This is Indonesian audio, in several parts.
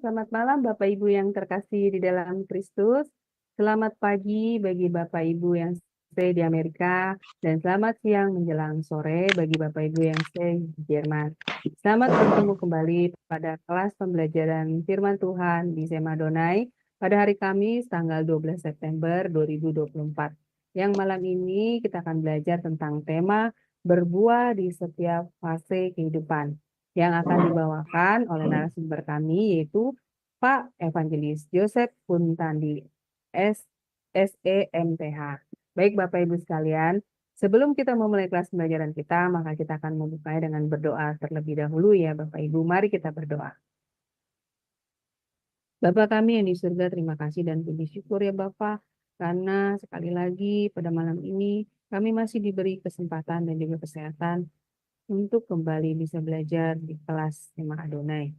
Selamat malam Bapak Ibu yang terkasih di dalam Kristus. Selamat pagi bagi Bapak Ibu yang stay di Amerika dan selamat siang menjelang sore bagi Bapak Ibu yang stay di Jerman. Selamat bertemu kembali pada kelas pembelajaran firman Tuhan di Sema Donai pada hari Kamis tanggal 12 September 2024. Yang malam ini kita akan belajar tentang tema berbuah di setiap fase kehidupan yang akan dibawakan oleh narasumber kami yaitu Pak Evangelis Joseph Puntandi, SEMTH. Baik Bapak Ibu sekalian, sebelum kita memulai kelas pembelajaran kita, maka kita akan memulai dengan berdoa terlebih dahulu ya Bapak Ibu. Mari kita berdoa. Bapa kami yang di surga, terima kasih dan puji syukur ya Bapak, karena sekali lagi pada malam ini kami masih diberi kesempatan dan juga kesehatan untuk kembali bisa belajar di kelas Sema Adonai.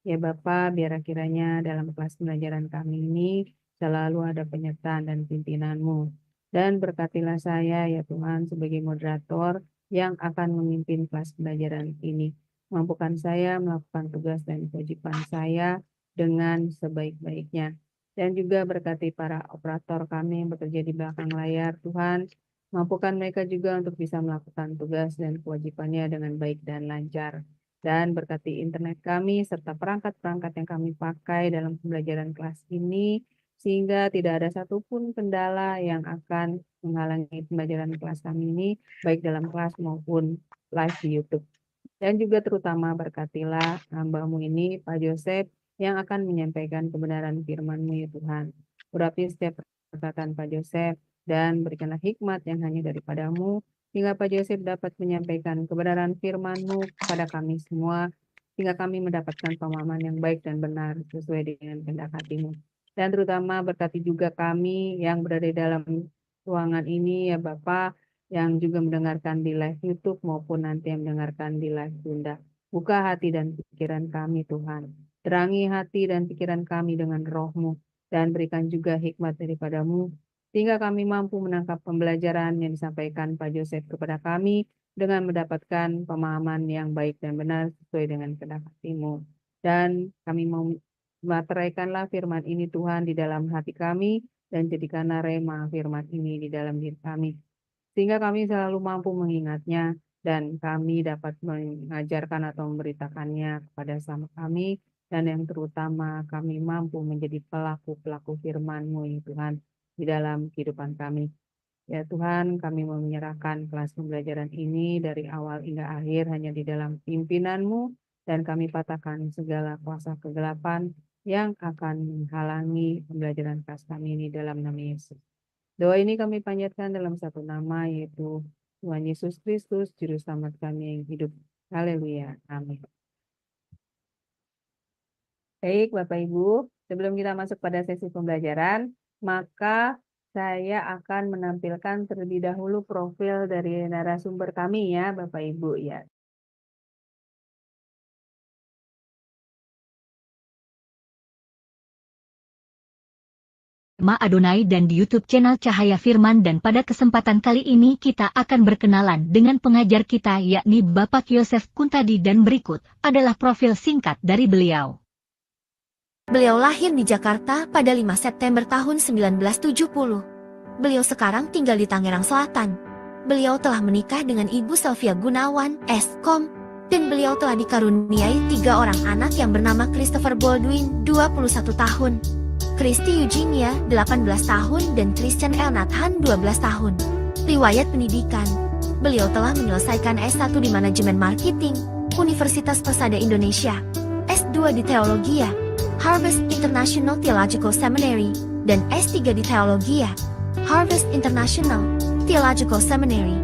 Ya Bapak, biar kiranya dalam kelas pembelajaran kami ini selalu ada penyertaan dan pimpinan-Mu. Dan berkatilah saya ya Tuhan sebagai moderator yang akan memimpin kelas pembelajaran ini. Mampukan saya melakukan tugas dan kewajiban saya dengan sebaik-baiknya. Dan juga berkati para operator kami yang bekerja di belakang layar, Tuhan. Mampukan mereka juga untuk bisa melakukan tugas dan kewajibannya dengan baik dan lancar. Dan berkati internet kami serta perangkat-perangkat yang kami pakai dalam pembelajaran kelas ini, sehingga tidak ada satupun kendala yang akan menghalangi pembelajaran kelas kami ini, baik dalam kelas maupun live di YouTube. Dan juga terutama berkatilah hamba-Mu ini, Pak Joseph, yang akan menyampaikan kebenaran firman-Mu ya Tuhan. Urapi setiap perkataan Pak Joseph, dan berikanlah hikmat yang hanya daripada-Mu, sehingga Pak Joseph dapat menyampaikan kebenaran firman-Mu kepada kami semua, sehingga kami mendapatkan pemahaman yang baik dan benar sesuai dengan kehendak hati-Mu. Dan terutama berkati juga kami yang berada di dalam ruangan ini ya Bapak, yang juga mendengarkan di live YouTube maupun nanti yang mendengarkan di live Bunda. Buka hati dan pikiran kami Tuhan. Terangi hati dan pikiran kami dengan roh-Mu, dan berikan juga hikmat daripada-Mu, sehingga kami mampu menangkap pembelajaran yang disampaikan Pak Joseph kepada kami dengan mendapatkan pemahaman yang baik dan benar sesuai dengan kehendak hati-Mu. Dan kami mau materaikanlah firman ini Tuhan di dalam hati kami, dan jadikanlah rema firman ini di dalam diri kami, sehingga kami selalu mampu mengingatnya dan kami dapat mengajarkan atau memberitakannya kepada sama kami, dan yang terutama kami mampu menjadi pelaku-pelaku firman-Mu ya Tuhan di dalam kehidupan kami. Ya Tuhan, kami mau menyerahkan kelas pembelajaran ini dari awal hingga akhir hanya di dalam pimpinan-Mu, dan kami patahkan segala kuasa kegelapan yang akan menghalangi pembelajaran kelas kami ini dalam nama Yesus. Doa ini kami panjatkan dalam satu nama, yaitu Tuhan Yesus Kristus, Juru Selamat kami yang hidup. Haleluya. Amin. Baik, Bapak Ibu, sebelum kita masuk pada sesi pembelajaran, maka saya akan menampilkan terlebih dahulu profil dari narasumber kami ya, Bapak Ibu ya. Sema Adonai dan di YouTube channel Cahaya Firman, dan pada kesempatan kali ini kita akan berkenalan dengan pengajar kita yakni Bapak Yosef Kuntadi, dan berikut adalah profil singkat dari beliau. Beliau lahir di Jakarta pada 5 September tahun 1970. Beliau sekarang tinggal di Tangerang Selatan. Beliau telah menikah dengan Ibu Sylvia Gunawan, S.Com, dan beliau telah dikaruniai 3 orang anak yang bernama Christopher Baldwin, 21 tahun, Christy Eugenia, 18 tahun, dan Christian L. Nathan, 12 tahun. Riwayat pendidikan: beliau telah menyelesaikan S1 di Manajemen Marketing, Universitas Persada Indonesia, S2 di Teologia, Harvest International Theological Seminary, dan S3 di Teologia, Harvest International Theological Seminary.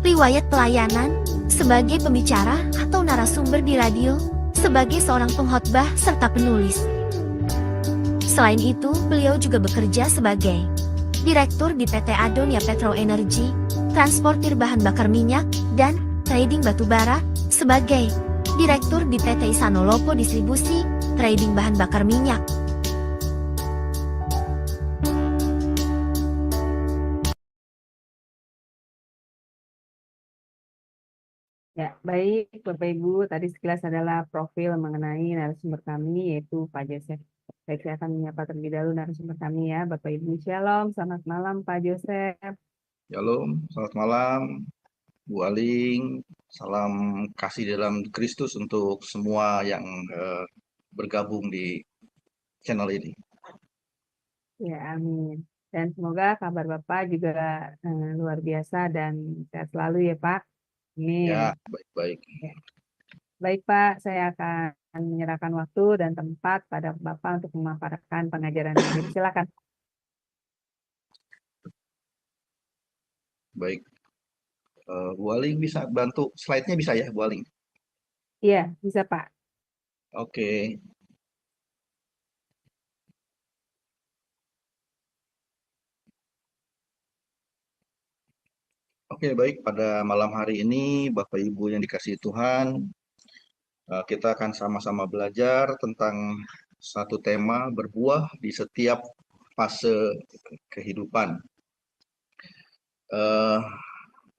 Riwayat pelayanan: sebagai pembicara atau narasumber di radio, sebagai seorang pengkhotbah serta penulis. Selain itu, beliau juga bekerja sebagai Direktur di PT Adonia Petro Energy, transportir bahan bakar minyak, dan trading batubara, sebagai Direktur di PT Isanolopo Distribusi, trading bahan bakar minyak. Ya, baik Bapak Ibu, tadi sekilas adalah profil mengenai narasumber kami yaitu Pak Joseph. Baik, saya akan menyapa terlebih dahulu narasumber kami ya, Bapak Ibu. Shalom, selamat malam Pak Joseph. Shalom, selamat malam Bu Aling. Salam kasih dalam Kristus untuk semua yang bergabung di channel ini. Ya, amin. Dan semoga kabar Bapak juga luar biasa dan sehat selalu ya Pak. Amin. Ya, baik-baik. Ya. Baik Pak, saya akan menyerahkan waktu dan tempat pada Bapak untuk memaparkan pengajaran ini. Silakan. Baik. Bu Aling bisa bantu slide-nya bisa ya Bu Aling? Iya, bisa Pak. Oke. Oke, baik. Pada malam hari ini Bapak Ibu yang dikasihi Tuhan, kita akan sama-sama belajar tentang satu tema berbuah di setiap fase kehidupan.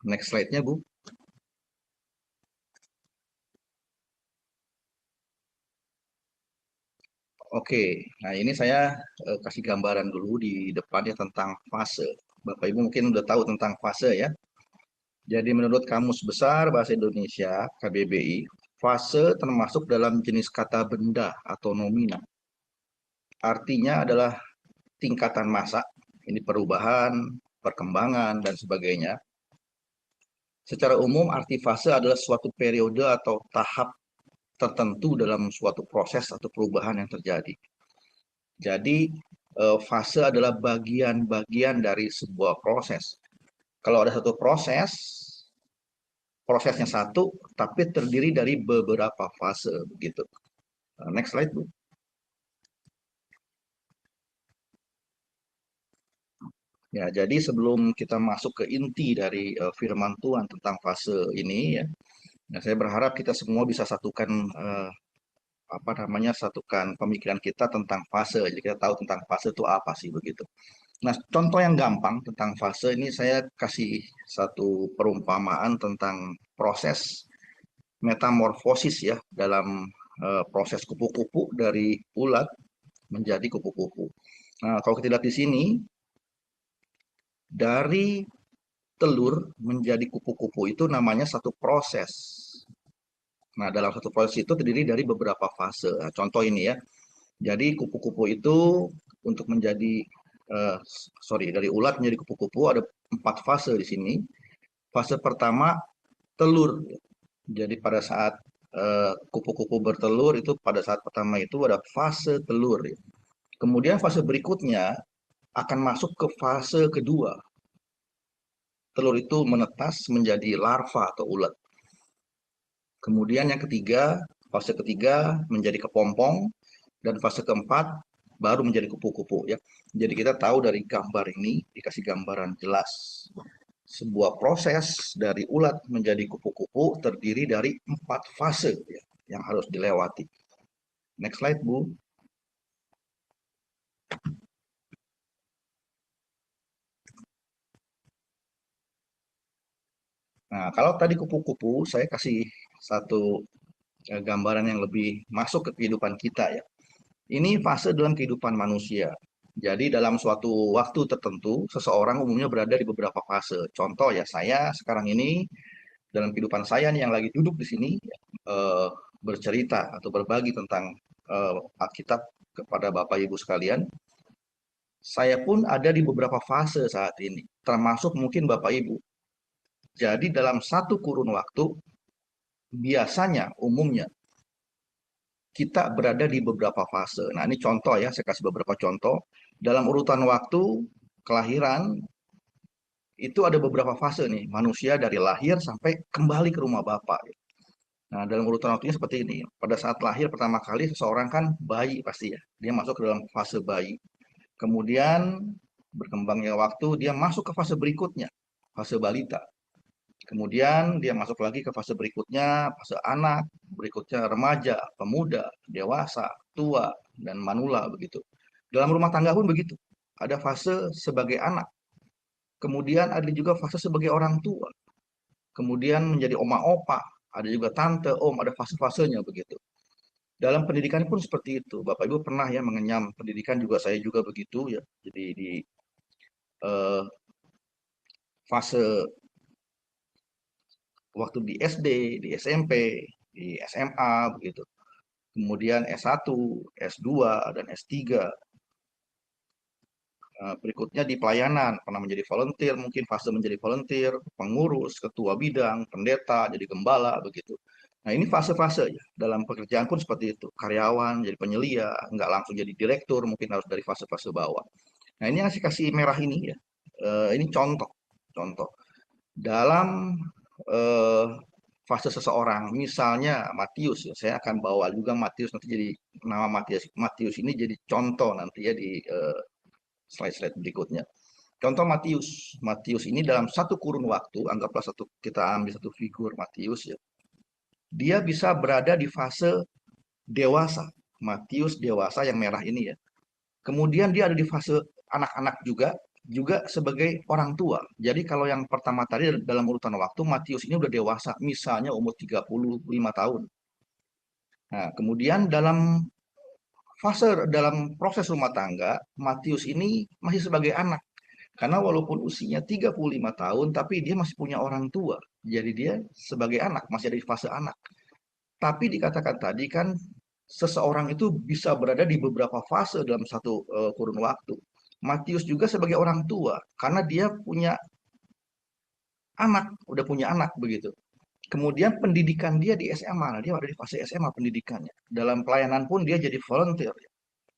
Next slide-nya Bu. Oke, nah ini saya kasih gambaran dulu di depannya tentang fase. Bapak Ibu mungkin udah tahu tentang fase ya. Jadi menurut Kamus Besar Bahasa Indonesia, KBBI, fase termasuk dalam jenis kata benda atau nomina. Artinya adalah tingkatan masa, ini perubahan, perkembangan, dan sebagainya. Secara umum, arti fase adalah suatu periode atau tahap tertentu dalam suatu proses atau perubahan yang terjadi. Jadi fase adalah bagian-bagian dari sebuah proses. Kalau ada satu proses, prosesnya satu, tapi terdiri dari beberapa fase begitu. Next slide Bu. Ya, jadi sebelum kita masuk ke inti dari firman Tuhan tentang fase ini ya, saya berharap kita semua bisa satukan satukan pemikiran kita tentang fase. Jadi kita tahu tentang fase itu apa sih begitu. Nah, contoh yang gampang tentang fase ini saya kasih satu perumpamaan tentang proses metamorfosis ya dalam proses kupu-kupu dari ulat menjadi kupu-kupu. Nah, kalau kita lihat di sini dari telur menjadi kupu-kupu itu namanya satu proses. Nah, dalam satu proses itu terdiri dari beberapa fase. Nah, contoh ini ya. Jadi kupu-kupu itu untuk menjadi dari ulat menjadi kupu-kupu ada 4 fase di sini. Fase pertama telur. Jadi pada saat kupu-kupu bertelur itu pada saat pertama itu ada fase telur. Kemudian fase berikutnya akan masuk ke fase kedua. Telur itu menetas menjadi larva atau ulat. Kemudian yang ketiga, fase ketiga menjadi kepompong dan fase keempat baru menjadi kupu-kupu ya. Jadi kita tahu dari gambar ini dikasih gambaran jelas. Sebuah proses dari ulat menjadi kupu-kupu terdiri dari 4 fase ya, yang harus dilewati. Next slide Bu. Nah, kalau tadi kupu-kupu, saya kasih satu gambaran yang lebih masuk ke kehidupan kita ya. Ini fase dalam kehidupan manusia. Jadi dalam suatu waktu tertentu, seseorang umumnya berada di beberapa fase. Contoh ya, saya sekarang ini dalam kehidupan saya nih yang lagi duduk di sini bercerita atau berbagi tentang Alkitab kepada Bapak Ibu sekalian. Saya pun ada di beberapa fase saat ini, termasuk mungkin Bapak Ibu. Jadi dalam satu kurun waktu, biasanya umumnya kita berada di beberapa fase. Nah, ini contoh ya, saya kasih beberapa contoh. Dalam urutan waktu kelahiran, itu ada beberapa fase nih, manusia dari lahir sampai kembali ke rumah Bapak. Nah, dalam urutan waktunya seperti ini. Pada saat lahir pertama kali, seseorang kan bayi pasti ya. Dia masuk ke dalam fase bayi. Kemudian, berkembangnya waktu, dia masuk ke fase berikutnya, fase balita. Kemudian dia masuk lagi ke fase berikutnya, fase anak, berikutnya remaja, pemuda, dewasa, tua, dan manula begitu. Dalam rumah tangga pun begitu. Ada fase sebagai anak. Kemudian ada juga fase sebagai orang tua. Kemudian menjadi oma opa, ada juga tante, om, ada fase-fasenya begitu. Dalam pendidikan pun seperti itu. Bapak Ibu pernah ya mengenyam pendidikan juga, saya juga begitu ya. Jadi di eh, fase waktu di SD, di SMP, di SMA begitu. Kemudian S1, S2 dan S3. Berikutnya di pelayanan, pernah menjadi volunteer, mungkin fase menjadi volunteer, pengurus, ketua bidang, pendeta, jadi gembala begitu. Nah, ini fase-fase ya. Dalam pekerjaan pun seperti itu. Karyawan jadi penyelia, nggak langsung jadi direktur, mungkin harus dari fase-fase bawah. Nah, ini yang saya kasih merah ini ya. Ini contoh, contoh. Dalam eh, fase seseorang, misalnya Matius ya, saya akan bawa juga Matius nanti jadi nama Matius. Matius ini jadi contoh nanti ya di slide-slide berikutnya. Contoh Matius. Matius ini dalam satu kurun waktu, anggaplah kita ambil satu figur Matius ya. Dia bisa berada di fase dewasa. Matius dewasa yang merah ini ya. Kemudian dia ada di fase anak-anak juga sebagai orang tua. Jadi kalau yang pertama tadi dalam urutan waktu, Matius ini udah dewasa, misalnya umur 35 tahun. Nah, kemudian dalam proses rumah tangga, Matius ini masih sebagai anak. Karena walaupun usianya 35 tahun, tapi dia masih punya orang tua. Jadi dia sebagai anak, masih ada di fase anak. Tapi dikatakan tadi kan, seseorang itu bisa berada di beberapa fase dalam satu kurun waktu. Matius juga sebagai orang tua, karena dia punya anak, udah punya anak begitu. Kemudian pendidikan dia di SMA, nah dia ada di fase SMA pendidikannya. Dalam pelayanan pun dia jadi volunteer.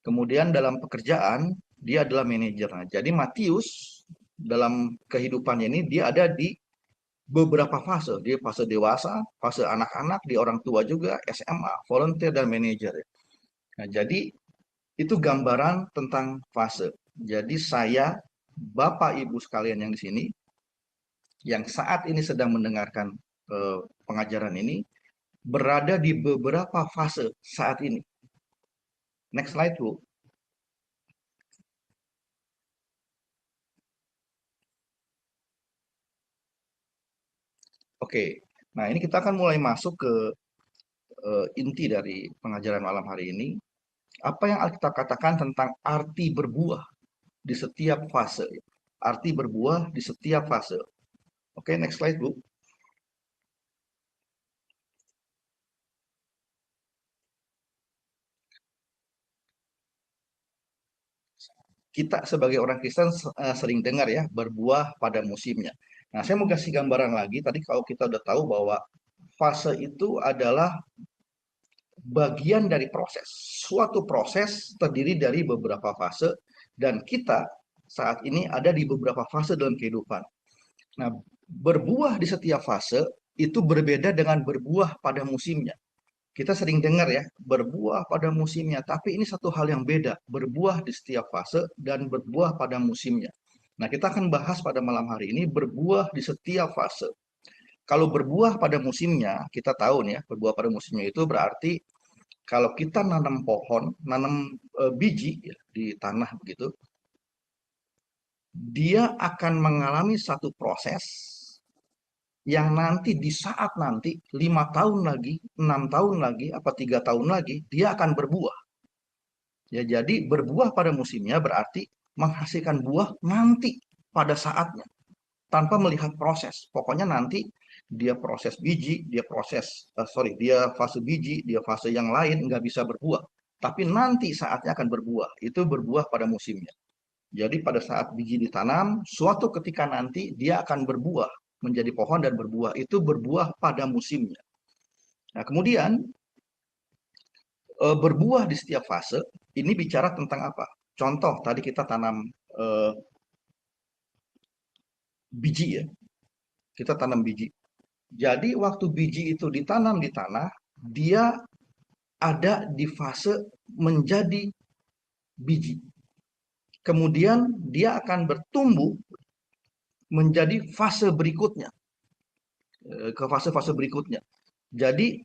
Kemudian dalam pekerjaan, dia adalah manajer. Nah, jadi Matius dalam kehidupannya ini dia ada di beberapa fase. Dia fase dewasa, fase anak-anak, di orang tua juga, SMA, volunteer, dan manajer. Nah, jadi itu gambaran tentang fase. Jadi saya, Bapak Ibu sekalian yang di sini, yang saat ini sedang mendengarkan pengajaran ini, berada di beberapa fase saat ini. Next slide, Bu. Oke, nah ini kita akan mulai masuk ke inti dari pengajaran malam hari ini. Apa yang Alkitab katakan tentang arti berbuah di setiap fase. Arti berbuah di setiap fase. Oke, next slide, Bu. Kita sebagai orang Kristen sering dengar ya, berbuah pada musimnya. Nah, saya mau kasih gambaran lagi. Tadi kalau kita udah tahu bahwa fase itu adalah bagian dari proses. Suatu proses terdiri dari beberapa fase, dan kita saat ini ada di beberapa fase dalam kehidupan. Nah, berbuah di setiap fase itu berbeda dengan berbuah pada musimnya. Kita sering dengar ya, berbuah pada musimnya, tapi ini satu hal yang beda, berbuah di setiap fase dan berbuah pada musimnya. Nah, kita akan bahas pada malam hari ini berbuah di setiap fase. Kalau berbuah pada musimnya, kita tahu nih ya, berbuah pada musimnya itu berarti kalau kita nanam pohon, nanam biji ya, di tanah begitu, dia akan mengalami satu proses yang nanti di saat nanti 5 tahun lagi, 6 tahun lagi, apa 3 tahun lagi, dia akan berbuah. Ya, jadi berbuah pada musimnya berarti menghasilkan buah nanti pada saatnya, tanpa melihat proses. Pokoknya nanti dia proses biji, dia fase biji, dia fase yang lain nggak bisa berbuah. Tapi nanti saatnya akan berbuah. Itu berbuah pada musimnya. Jadi pada saat biji ditanam, suatu ketika nanti dia akan berbuah, menjadi pohon dan berbuah. Itu berbuah pada musimnya. Nah, kemudian berbuah di setiap fase, ini bicara tentang apa? Contoh, tadi kita tanam biji ya. Kita tanam biji. Jadi waktu biji itu ditanam di tanah, dia ada di fase menjadi biji. Kemudian dia akan bertumbuh menjadi fase berikutnya, ke fase-fase berikutnya. Jadi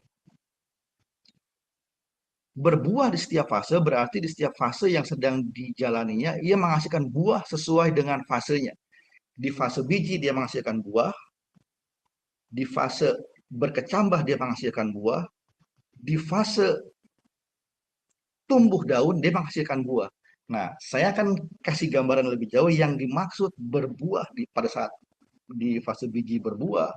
berbuah di setiap fase berarti di setiap fase yang sedang dijalaninya, ia menghasilkan buah sesuai dengan fasenya. Di fase biji dia menghasilkan buah, di fase berkecambah dia menghasilkan buah, di fase tumbuh daun dia menghasilkan buah. Nah, saya akan kasih gambaran lebih jauh yang dimaksud berbuah pada saat di fase biji berbuah,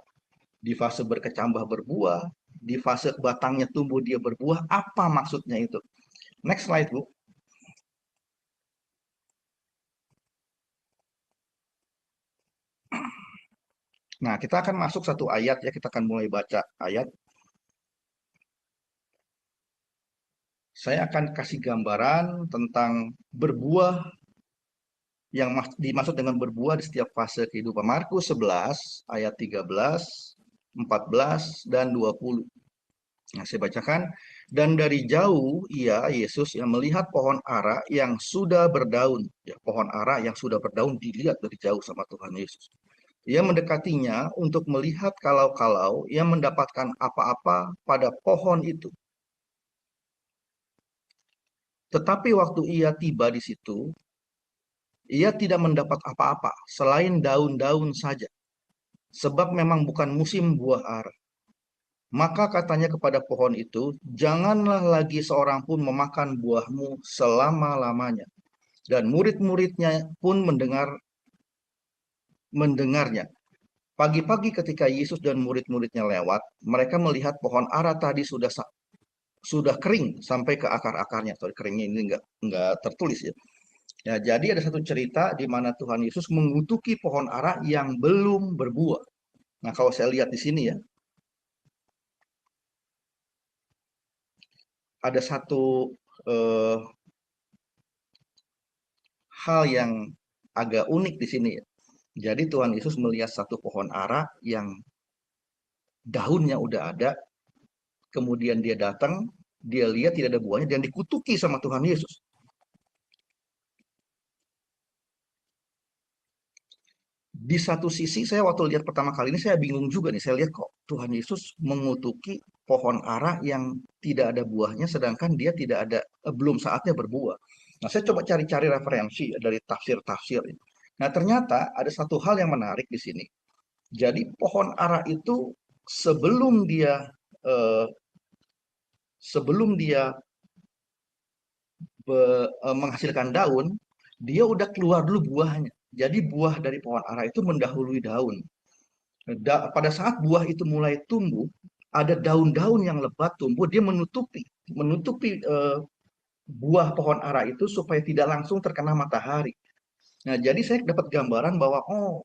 di fase berkecambah berbuah, di fase batangnya tumbuh dia berbuah, apa maksudnya itu? Next slide, Bu. Nah, kita akan masuk satu ayat ya, kita akan mulai baca ayat. Saya akan kasih gambaran tentang berbuah yang dimaksud dengan berbuah di setiap fase kehidupan. Markus 11 ayat 13, 14 dan 20. Nah, saya bacakan. Dan dari jauh ia Yesus yang melihat pohon ara yang sudah berdaun. Ya, pohon ara yang sudah berdaun dilihat dari jauh sama Tuhan Yesus. Ia mendekatinya untuk melihat kalau-kalau ia mendapatkan apa-apa pada pohon itu. Tetapi waktu ia tiba di situ, ia tidak mendapat apa-apa selain daun-daun saja. Sebab memang bukan musim buah ara. Maka katanya kepada pohon itu, janganlah lagi seorang pun memakan buahmu selama-lamanya. Dan murid-muridnya pun mendengarnya. Pagi-pagi ketika Yesus dan murid-muridnya lewat, mereka melihat pohon ara tadi sudah kering sampai ke akar-akarnya. Sorry, keringnya ini enggak tertulis ya. Ya, jadi ada satu cerita di mana Tuhan Yesus mengutuki pohon ara yang belum berbuah. Nah, kalau saya lihat di sini ya, ada satu hal yang agak unik di sini ya. Jadi Tuhan Yesus melihat satu pohon ara yang daunnya udah ada, kemudian dia datang, dia lihat tidak ada buahnya dan dikutuki sama Tuhan Yesus. Di satu sisi saya waktu lihat pertama kali ini saya bingung juga nih, saya lihat kok Tuhan Yesus mengutuki pohon ara yang tidak ada buahnya sedangkan dia tidak ada belum saatnya berbuah. Nah, saya coba cari-cari referensi dari tafsir-tafsir. Nah, ternyata ada satu hal yang menarik di sini. Jadi pohon ara itu sebelum dia eh, menghasilkan daun, dia udah keluar dulu buahnya. Jadi buah dari pohon ara itu mendahului daun. Pada saat buah itu mulai tumbuh, ada daun-daun yang lebat tumbuh, dia menutupi buah pohon ara itu supaya tidak langsung terkena matahari. Nah, jadi saya dapat gambaran bahwa oh,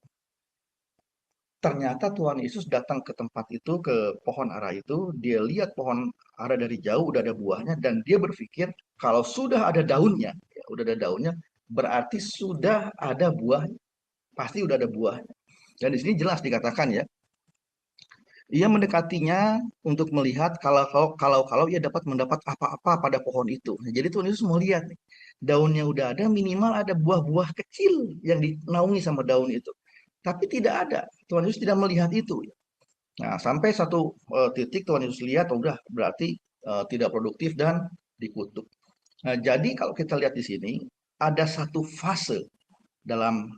ternyata Tuhan Yesus datang ke tempat itu, ke pohon ara itu, dia lihat pohon ara dari jauh udah ada buahnya dan dia berpikir kalau sudah ada daunnya, ya, udah ada daunnya, berarti sudah ada buah, pasti udah ada buahnya. Dan di sini jelas dikatakan ya, ia mendekatinya untuk melihat kalau ia dapat mendapat apa-apa pada pohon itu. Nah, jadi Tuhan Yesus mau lihat nih, daunnya udah ada, minimal ada buah-buah kecil yang dinaungi sama daun itu. Tapi tidak ada. Tuhan Yesus tidak melihat itu. Nah, sampai satu titik Tuhan Yesus lihat, oh, udah berarti tidak produktif dan dikutuk. Nah, jadi kalau kita lihat di sini, ada satu fase dalam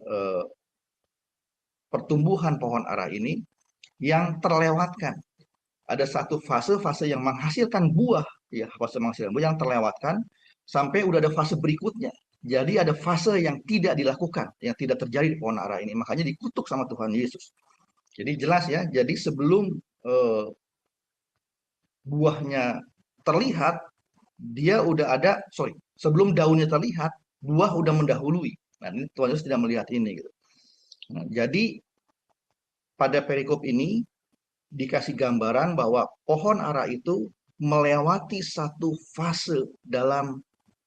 pertumbuhan pohon ara ini yang terlewatkan. Ada satu fase yang menghasilkan buah, ya fase menghasilkan buah yang terlewatkan sampai udah ada fase berikutnya. Jadi ada fase yang tidak dilakukan, yang tidak terjadi di pohon ara ini. Makanya dikutuk sama Tuhan Yesus. Jadi jelas ya, jadi sebelum buahnya terlihat, dia udah ada, sebelum daunnya terlihat, buah udah mendahului. Nah, ini Tuhan Yesus tidak melihat ini. Gitu. Nah, jadi pada perikop ini dikasih gambaran bahwa pohon ara itu melewati satu fase dalam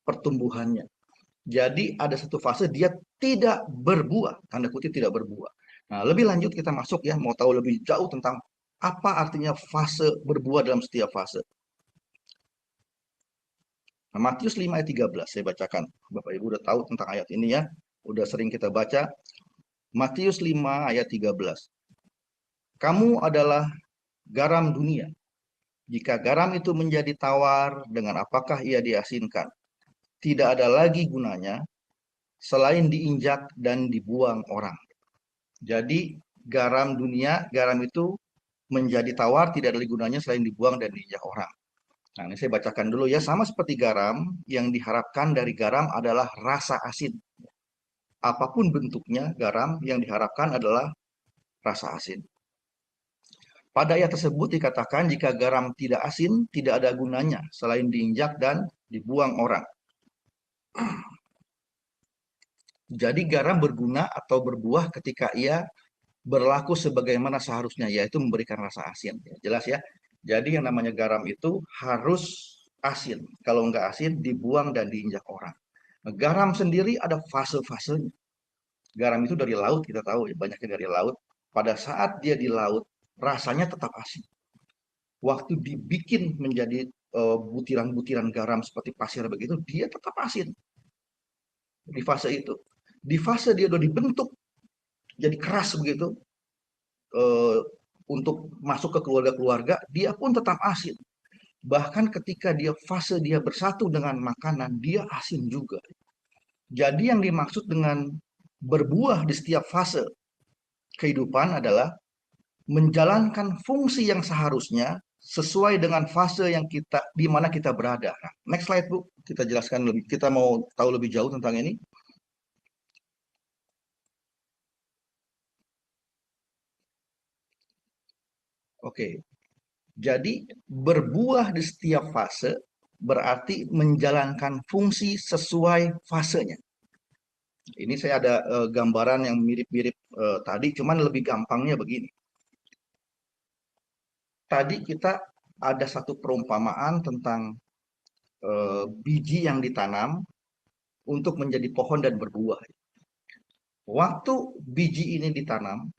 pertumbuhannya. Jadi ada satu fase dia tidak berbuah, tanda kutip tidak berbuah. Nah, lebih lanjut kita masuk ya, mau tahu lebih jauh tentang apa artinya fase berbuah dalam setiap fase. Nah, Matius 5 ayat 13 saya bacakan. Bapak Ibu udah tahu tentang ayat ini ya, udah sering kita baca. Matius 5 ayat 13. Kamu adalah garam dunia. Jika garam itu menjadi tawar, dengan apakah ia diasinkan? Tidak ada lagi gunanya selain diinjak dan dibuang orang. Jadi garam dunia, garam itu menjadi tawar, tidak ada gunanya selain dibuang dan diinjak orang. Nah, ini saya bacakan dulu ya. Sama seperti garam, yang diharapkan dari garam adalah rasa asin. Apapun bentuknya, garam yang diharapkan adalah rasa asin. Pada ayat tersebut dikatakan jika garam tidak asin, tidak ada gunanya selain diinjak dan dibuang orang. Jadi garam berguna atau berbuah ketika ia berlaku sebagaimana seharusnya, yaitu memberikan rasa asin. Jelas ya? Jadi yang namanya garam itu harus asin. Kalau nggak asin, dibuang dan diinjak orang. Nah, garam sendiri ada fase-fasenya. Garam itu dari laut, kita tahu ya, banyaknya dari laut. Pada saat dia di laut, rasanya tetap asin. Waktu dibikin menjadi butiran-butiran garam seperti pasir begitu, dia tetap asin di fase itu. Di fase dia udah dibentuk jadi keras begitu, untuk masuk ke keluarga-keluarga, dia pun tetap asin. Bahkan ketika fase dia bersatu dengan makanan, dia asin juga. Jadi yang dimaksud dengan berbuah di setiap fase kehidupan adalah menjalankan fungsi yang seharusnya sesuai dengan fase yang di mana kita berada. Nah, next slide Bu, kita jelaskan lebih. Kita mau tahu lebih jauh tentang ini. Oke, jadi berbuah di setiap fase berarti menjalankan fungsi sesuai fasenya. Ini saya ada gambaran yang mirip-mirip tadi, cuman lebih gampangnya begini. Tadi kita ada satu perumpamaan tentang biji yang ditanam untuk menjadi pohon dan berbuah. Waktu biji ini ditanam,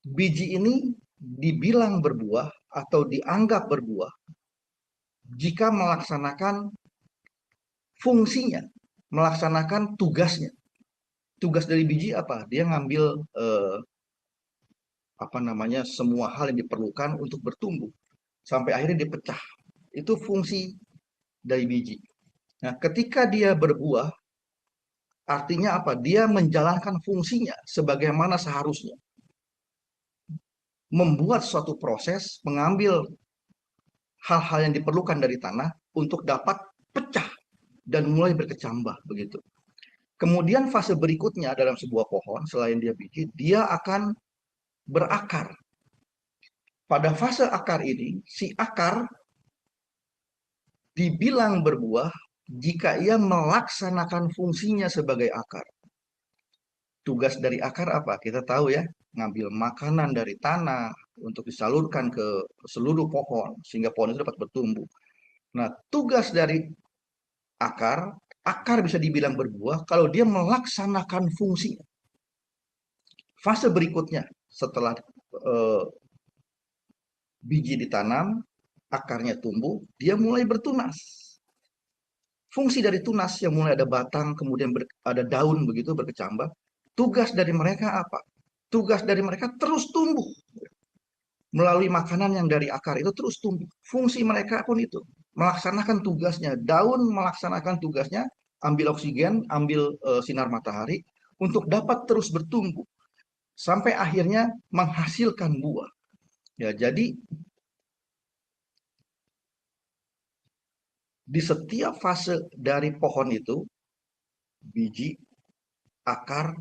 biji ini dibilang berbuah atau dianggap berbuah jika melaksanakan fungsinya, melaksanakan tugasnya. Tugas dari biji apa? Dia ngambil semua hal yang diperlukan untuk bertumbuh sampai akhirnya dia pecah. Itu fungsi dari biji. Nah, ketika dia berbuah, artinya apa? Dia menjalankan fungsinya sebagaimana seharusnya. Membuat suatu proses, mengambil hal-hal yang diperlukan dari tanah untuk dapat pecah dan mulai berkecambah begitu. Kemudian fase berikutnya dalam sebuah pohon, selain dia biji, dia akan berakar. Pada fase akar ini, si akar dibilang berbuah jika ia melaksanakan fungsinya sebagai akar. Tugas dari akar apa? Kita tahu ya, ngambil makanan dari tanah untuk disalurkan ke seluruh pohon sehingga pohon itu dapat bertumbuh. Nah, tugas dari akar bisa dibilang berbuah kalau dia melaksanakan fungsinya. Fase berikutnya setelah biji ditanam, akarnya tumbuh, dia mulai bertunas. Fungsi dari tunas yang mulai ada batang, kemudian ada daun begitu berkecambah. Tugas dari mereka apa? Tugas dari mereka terus tumbuh. Melalui makanan yang dari akar itu terus tumbuh. Fungsi mereka pun itu. Melaksanakan tugasnya. Daun melaksanakan tugasnya, ambil oksigen, ambil sinar matahari, untuk dapat terus bertumbuh. Sampai akhirnya menghasilkan buah. Ya, jadi di setiap fase dari pohon itu, biji, akar,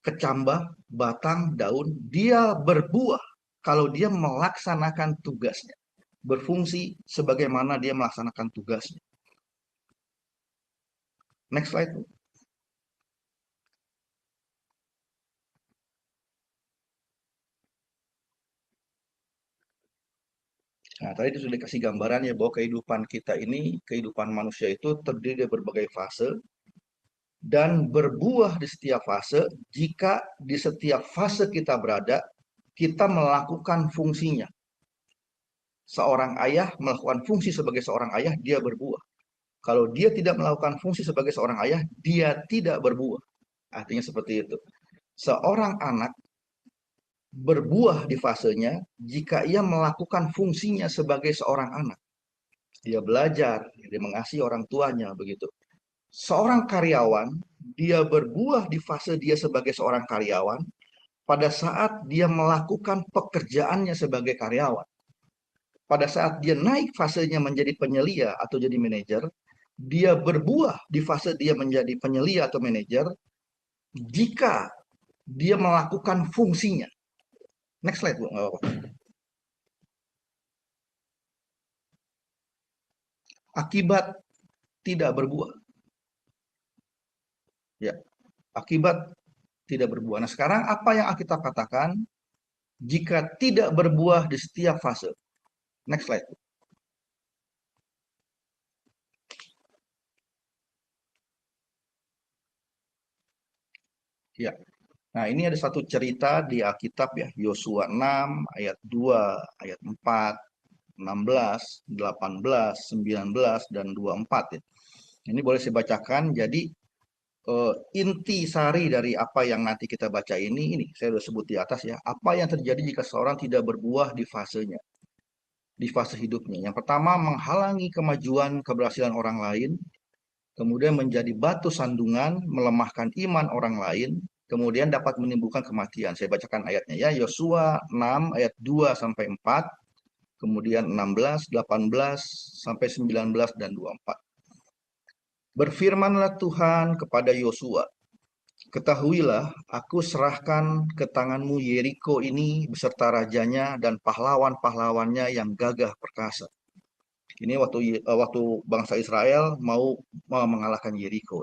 kecambah, batang, daun, dia berbuah kalau dia melaksanakan tugasnya. Berfungsi sebagaimana dia melaksanakan tugasnya. Next slide. Nah, tadi sudah dikasih gambaran ya bahwa kehidupan kita ini, kehidupan manusia itu terdiri dari berbagai fase dan berbuah di setiap fase. Jika di setiap fase kita berada, kita melakukan fungsinya. Seorang ayah melakukan fungsi sebagai seorang ayah, dia berbuah. Kalau dia tidak melakukan fungsi sebagai seorang ayah, dia tidak berbuah. Artinya seperti itu. Seorang anak berbuah di fasenya jika ia melakukan fungsinya sebagai seorang anak. Dia belajar, dia mengasihi orang tuanya, begitu. Seorang karyawan, dia berbuah di fase dia sebagai seorang karyawan pada saat dia melakukan pekerjaannya sebagai karyawan. Pada saat dia naik fasenya menjadi penyelia atau jadi manajer, dia berbuah di fase dia menjadi penyelia atau manajer jika dia melakukan fungsinya. Next slide, Bu. Akibat tidak berbuah. Ya, akibat tidak berbuah. Nah, sekarang apa yang Alkitab katakan jika tidak berbuah di setiap fase? Next slide. Ya. Nah, ini ada satu cerita di Alkitab ya, Yosua 6 ayat 2, ayat 4, 16, 18, 19 dan 24 ya. Ini boleh saya bacakan. Jadi inti sari dari apa yang nanti kita baca ini saya sudah sebut di atas ya. Apa yang terjadi jika seorang tidak berbuah di fasenya, di fase hidupnya. Yang pertama, menghalangi kemajuan keberhasilan orang lain, kemudian menjadi batu sandungan, melemahkan iman orang lain, kemudian dapat menimbulkan kematian. Saya bacakan ayatnya ya, Yosua 6 ayat 2 sampai 4, kemudian 16, 18 sampai 19 dan 24. Berfirmanlah Tuhan kepada Yosua, ketahuilah, aku serahkan ke tanganmu Yeriko ini beserta rajanya dan pahlawan-pahlawannya yang gagah perkasa. Ini waktu bangsa Israel mau mengalahkan Yeriko.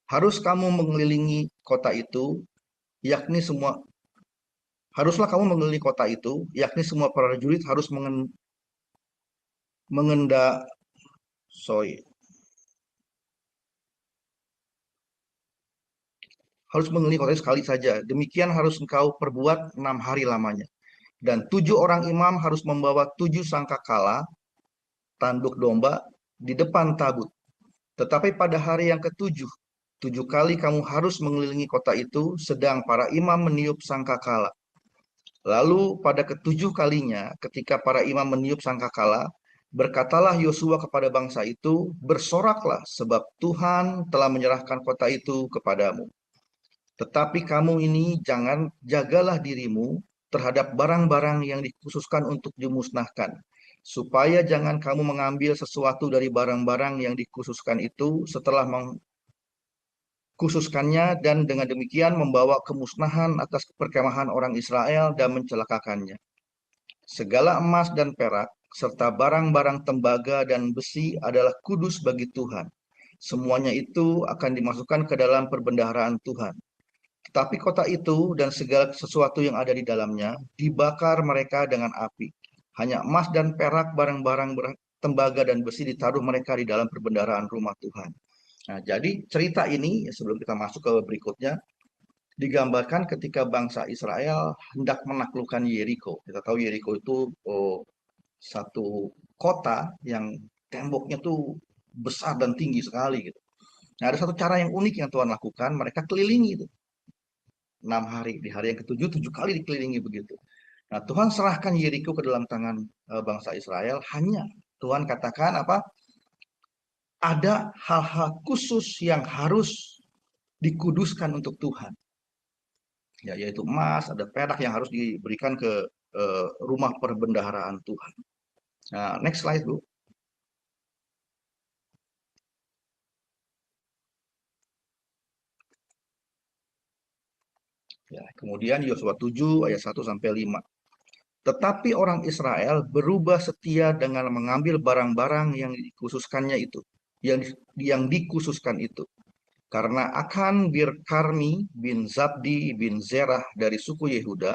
Harus kamu mengelilingi kota itu, yakni semua haruslah kamu mengelilingi kota itu, yakni semua prajurit harus harus mengelilingi kota itu sekali saja. Demikian harus engkau perbuat 6 hari lamanya. Dan 7 orang imam harus membawa 7 sangkakala, tanduk domba, di depan tabut. Tetapi pada hari yang ketujuh, 7 kali kamu harus mengelilingi kota itu, sedang para imam meniup sangkakala. Lalu pada ketujuh kalinya, ketika para imam meniup sangkakala, berkatalah Yosua kepada bangsa itu, bersoraklah sebab Tuhan telah menyerahkan kota itu kepadamu. Tetapi kamu ini jagalah dirimu terhadap barang-barang yang dikhususkan untuk dimusnahkan, supaya jangan kamu mengambil sesuatu dari barang-barang yang dikhususkan itu setelah mengkhususkannya, dan dengan demikian membawa kemusnahan atas perkemahan orang Israel dan mencelakakannya. Segala emas dan perak, serta barang-barang tembaga dan besi adalah kudus bagi Tuhan. Semuanya itu akan dimasukkan ke dalam perbendaharaan Tuhan. Tetapi kota itu dan segala sesuatu yang ada di dalamnya dibakar mereka dengan api. Hanya emas dan perak, barang-barang tembaga dan besi ditaruh mereka di dalam perbendaharaan rumah Tuhan. Nah, jadi cerita ini sebelum kita masuk ke berikutnya digambarkan ketika bangsa Israel hendak menaklukkan Yeriko. Kita tahu Yeriko itu satu kota yang temboknya tuh besar dan tinggi sekali gitu. Nah, ada satu cara yang unik yang Tuhan lakukan, mereka kelilingi itu 6 hari. Di hari yang ketujuh 7 kali dikelilingi begitu. Nah, Tuhan serahkan Yeriko ke dalam tangan bangsa Israel. Hanya Tuhan katakan apa? Ada hal-hal khusus yang harus dikuduskan untuk Tuhan. Ya, yaitu emas, ada perak yang harus diberikan ke rumah perbendaharaan Tuhan. Nah, next slide, Bu. Ya, kemudian Yosua 7 ayat 1 sampai 5. Tetapi orang Israel berubah setia dengan mengambil barang-barang yang dikhususkannya itu, yang dikhususkan itu. Karena Akan bin Karmi bin Zabdi bin Zerah dari suku Yehuda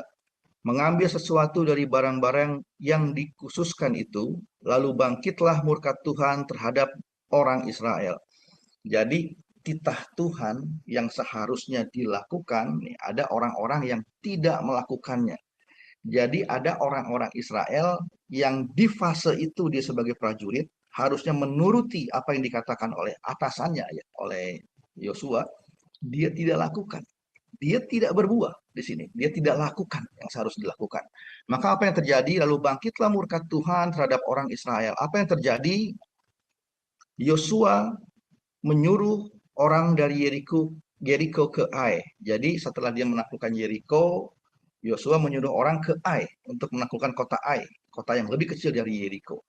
mengambil sesuatu dari barang-barang yang dikhususkan itu, lalu bangkitlah murka Tuhan terhadap orang Israel. Jadi titah Tuhan yang seharusnya dilakukan, ada orang-orang yang tidak melakukannya. Jadi ada orang-orang Israel yang di fase itu dia sebagai prajurit harusnya menuruti apa yang dikatakan oleh atasannya ya, oleh Yosua, dia tidak lakukan. Dia tidak berbuah di sini. Dia tidak lakukan yang seharusnya dilakukan. Maka apa yang terjadi? Lalu bangkitlah murka Tuhan terhadap orang Israel. Apa yang terjadi? Yosua menyuruh orang dari Yeriko ke Ai. Jadi setelah dia menaklukkan Yeriko, Yosua menyuruh orang ke Ai untuk menaklukkan kota Ai, kota yang lebih kecil dari Yeriko,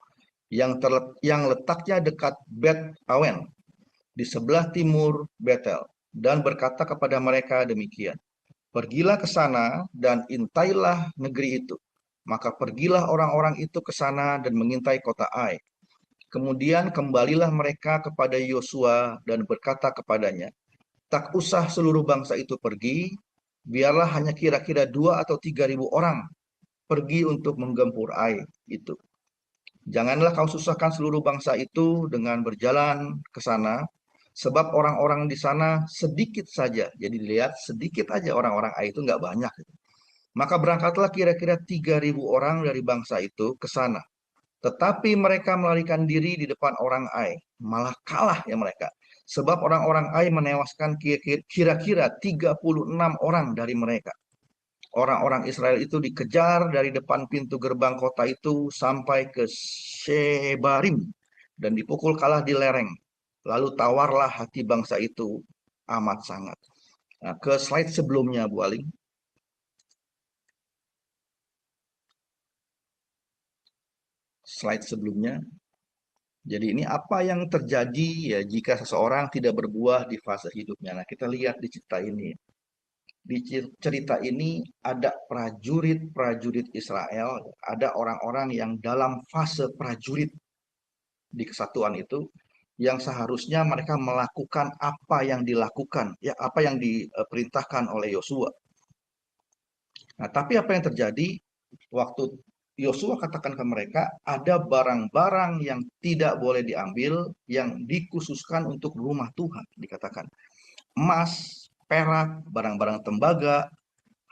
yang letaknya dekat Bet Awen di sebelah timur Betel, dan berkata kepada mereka demikian, pergilah ke sana dan intailah negeri itu. Maka pergilah orang-orang itu ke sana dan mengintai kota Ai. Kemudian kembalilah mereka kepada Yosua dan berkata kepadanya, tak usah seluruh bangsa itu pergi, biarlah hanya kira-kira 2 atau 3.000 orang pergi untuk menggempur Ai itu. Janganlah kau susahkan seluruh bangsa itu dengan berjalan ke sana, sebab orang-orang di sana sedikit saja. Jadi dilihat sedikit aja orang-orang Ai itu nggak banyak. Maka berangkatlah kira-kira 3.000 orang dari bangsa itu ke sana. Tetapi mereka melarikan diri di depan orang Ai. Malah kalah ya mereka. Sebab orang-orang Ai menewaskan kira-kira 36 orang dari mereka. Orang-orang Israel itu dikejar dari depan pintu gerbang kota itu sampai ke Shebarim dan dipukul kalah di lereng. Lalu tawarlah hati bangsa itu amat sangat. Nah, ke slide sebelumnya, Bu Aling. Slide sebelumnya. Jadi ini apa yang terjadi ya jika seseorang tidak berbuah di fase hidupnya. Nah, kita lihat di cerita ini. Di cerita ini ada prajurit-prajurit Israel, ada orang-orang yang dalam fase prajurit di kesatuan itu, yang seharusnya mereka melakukan apa yang dilakukan, ya apa yang diperintahkan oleh Yosua. Nah, tapi apa yang terjadi waktu Yosua katakan ke mereka, ada barang-barang yang tidak boleh diambil, yang dikhususkan untuk rumah Tuhan, dikatakan. Emas, perak, barang-barang tembaga,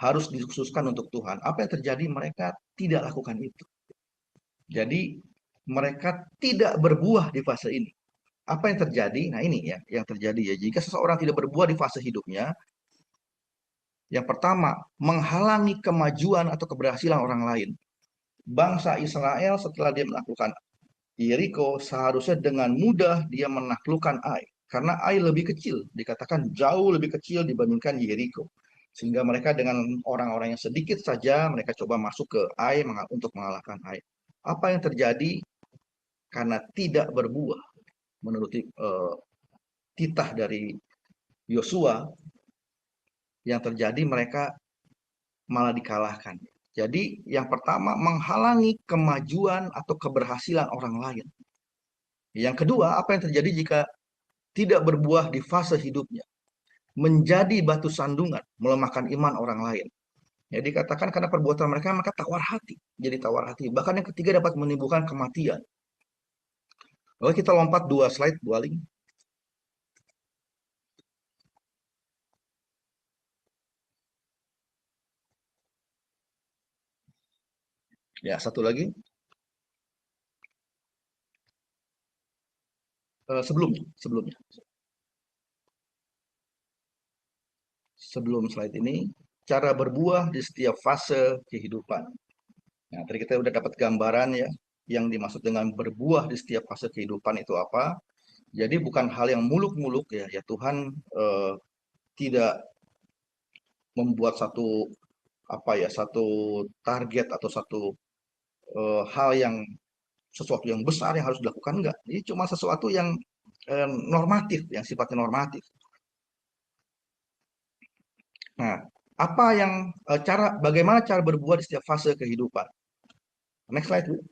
harus dikhususkan untuk Tuhan. Apa yang terjadi? Mereka tidak lakukan itu. Jadi mereka tidak berbuah di fase ini. Apa yang terjadi? Nah ini ya, yang terjadi ya. Jika seseorang tidak berbuah di fase hidupnya, yang pertama, menghalangi kemajuan atau keberhasilan orang lain. Bangsa Israel setelah dia menaklukkan Yeriko, seharusnya dengan mudah dia menaklukkan Ai. Karena Ai lebih kecil, dikatakan jauh lebih kecil dibandingkan Yeriko. Sehingga mereka dengan orang-orang yang sedikit saja, mereka coba masuk ke Ai untuk mengalahkan Ai. Apa yang terjadi? Karena tidak berbuah, menurut titah dari Yosua, yang terjadi mereka malah dikalahkan. Jadi yang pertama, menghalangi kemajuan atau keberhasilan orang lain. Yang kedua, apa yang terjadi jika tidak berbuah di fase hidupnya? Menjadi batu sandungan, melemahkan iman orang lain. Ya, dikatakan karena perbuatan mereka, maka tawar hati. Jadi tawar hati. Bahkan yang ketiga dapat menimbulkan kematian. Oke, kita lompat 2 slide, Bu Aling. Ya, satu lagi. Sebelumnya. Sebelum slide ini, cara berbuah di setiap fase kehidupan. Nah, tadi kita udah dapat gambaran ya, yang dimaksud dengan berbuah di setiap fase kehidupan itu apa. Jadi bukan hal yang muluk-muluk ya, ya Tuhan tidak membuat satu satu target atau satu hal yang sesuatu yang besar yang harus dilakukan, enggak. Ini cuma sesuatu yang normatif, yang sifatnya normatif. Nah, apa yang bagaimana cara berbuah di setiap fase kehidupan? Next slide, Bu.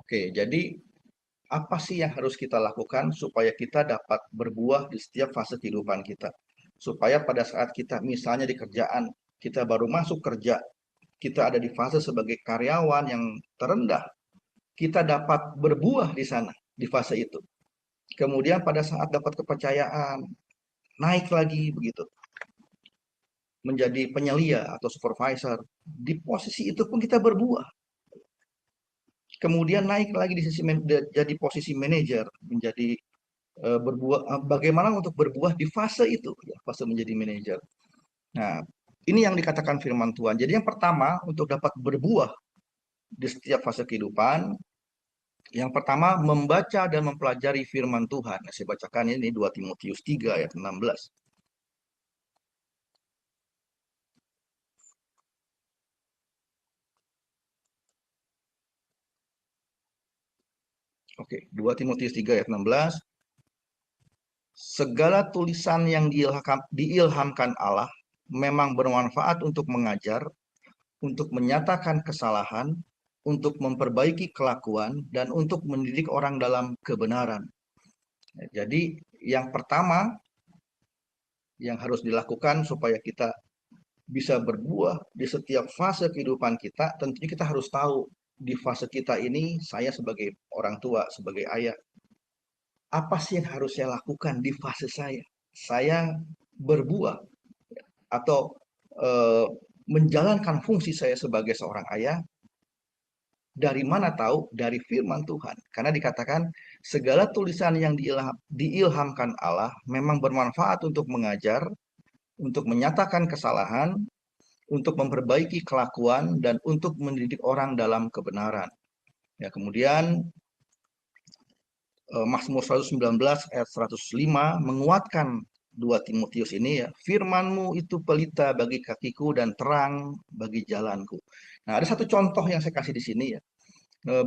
Oke, jadi apa sih yang harus kita lakukan supaya kita dapat berbuah di setiap fase kehidupan kita? Supaya pada saat kita misalnya di kerjaan, kita baru masuk kerja, kita ada di fase sebagai karyawan yang terendah, kita dapat berbuah di sana, di fase itu. Kemudian pada saat dapat kepercayaan, naik lagi begitu. Menjadi penyelia atau supervisor, di posisi itu pun kita berbuah. Kemudian naik lagi di sisi jadi posisi manajer, menjadi berbuah. Bagaimana untuk berbuah di fase itu, ya, fase menjadi manajer. Nah, ini yang dikatakan firman Tuhan. Jadi yang pertama, untuk dapat berbuah di setiap fase kehidupan, Yang pertama, membaca dan mempelajari firman Tuhan. Nah, saya bacakan ini 2 Timotius 3 ayat 16. Oke, 2 Timotius 3 ayat 16. Segala tulisan yang diilhamkan Allah memang bermanfaat untuk mengajar, untuk menyatakan kesalahan, untuk memperbaiki kelakuan, dan untuk mendidik orang dalam kebenaran. Jadi yang pertama yang harus dilakukan supaya kita bisa berbuah di setiap fase kehidupan kita, tentunya kita harus tahu di fase kita ini, saya sebagai orang tua, sebagai ayah, apa sih yang harus saya lakukan di fase saya? Saya berbuah atau menjalankan fungsi saya sebagai seorang ayah. Dari mana tahu? Dari firman Tuhan. Karena dikatakan segala tulisan yang diilhamkan Allah memang bermanfaat untuk mengajar, untuk menyatakan kesalahan, untuk memperbaiki kelakuan, dan untuk mendidik orang dalam kebenaran. Ya, kemudian Mazmur 119 ayat 105 menguatkan 2 Timotius ini ya, firman-Mu itu pelita bagi kakiku dan terang bagi jalanku. Nah, ada satu contoh yang saya kasih di sini ya.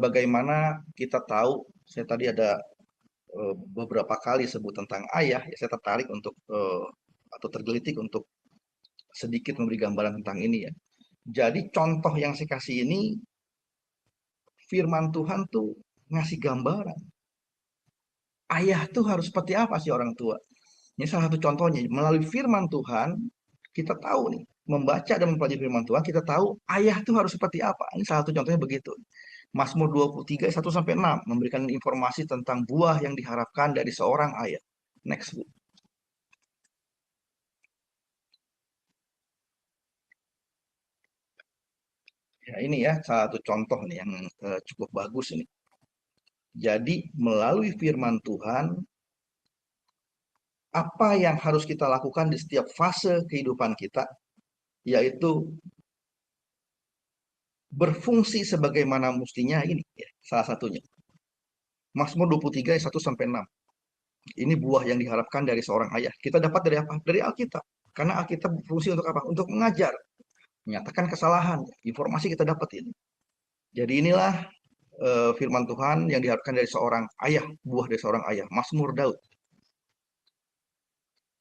Bagaimana kita tahu, saya tadi ada beberapa kali sebut tentang ayah, ya saya tertarik untuk atau tergelitik untuk sedikit memberi gambaran tentang ini ya. Jadi contoh yang saya kasih ini, firman Tuhan tuh ngasih gambaran. Ayah tuh harus seperti apa sih orang tua? Ini salah satu contohnya. Melalui firman Tuhan, kita tahu nih, membaca dan mempelajari firman Tuhan, kita tahu ayah tuh harus seperti apa. Ini salah satu contohnya begitu. Mazmur 23, 1-6, memberikan informasi tentang buah yang diharapkan dari seorang ayah. Next, Bu. Ya, ini ya, salah satu contoh nih yang cukup bagus ini. Jadi, melalui firman Tuhan, apa yang harus kita lakukan di setiap fase kehidupan kita, yaitu berfungsi sebagaimana mestinya ini, ya, salah satunya. Mazmur 23 1-6. Ini buah yang diharapkan dari seorang ayah. Kita dapat dari apa? Dari Alkitab. Karena Alkitab berfungsi untuk apa? Untuk mengajar, menyatakan kesalahan. Informasi kita dapat ini. Jadi inilah firman Tuhan yang diharapkan dari seorang ayah, buah dari seorang ayah. Mazmur Daud.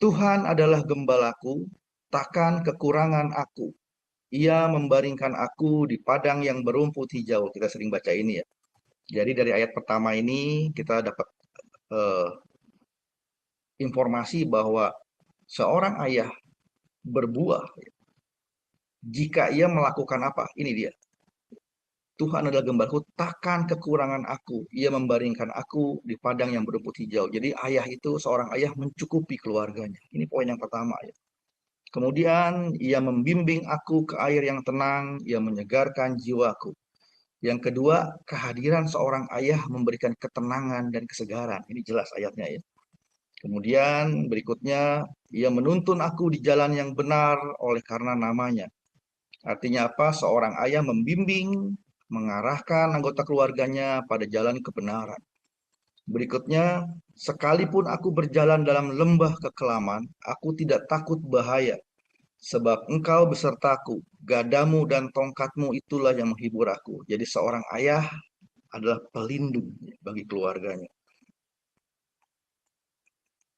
Tuhan adalah gembalaku, takkan kekurangan aku. Ia membaringkan aku di padang yang berumput hijau. Kita sering baca ini ya. Jadi dari ayat pertama ini kita dapat informasi bahwa seorang ayah berbuah jika ia melakukan apa? Ini dia. Tuhan adalah gembalaku, takkan kekurangan aku. Ia membaringkan aku di padang yang berumput hijau. Jadi ayah itu, seorang ayah mencukupi keluarganya. Ini poin yang pertama ya. Kemudian ia membimbing aku ke air yang tenang, ia menyegarkan jiwaku. Yang kedua, kehadiran seorang ayah memberikan ketenangan dan kesegaran. Ini jelas ayatnya ya. Kemudian berikutnya, ia menuntun aku di jalan yang benar oleh karena namanya. Artinya apa? Seorang ayah membimbing, mengarahkan anggota keluarganya pada jalan kebenaran. Berikutnya, sekalipun aku berjalan dalam lembah kekelaman, aku tidak takut bahaya, sebab engkau besertaku, gadamu dan tongkatmu itulah yang menghibur aku. Jadi seorang ayah adalah pelindung bagi keluarganya.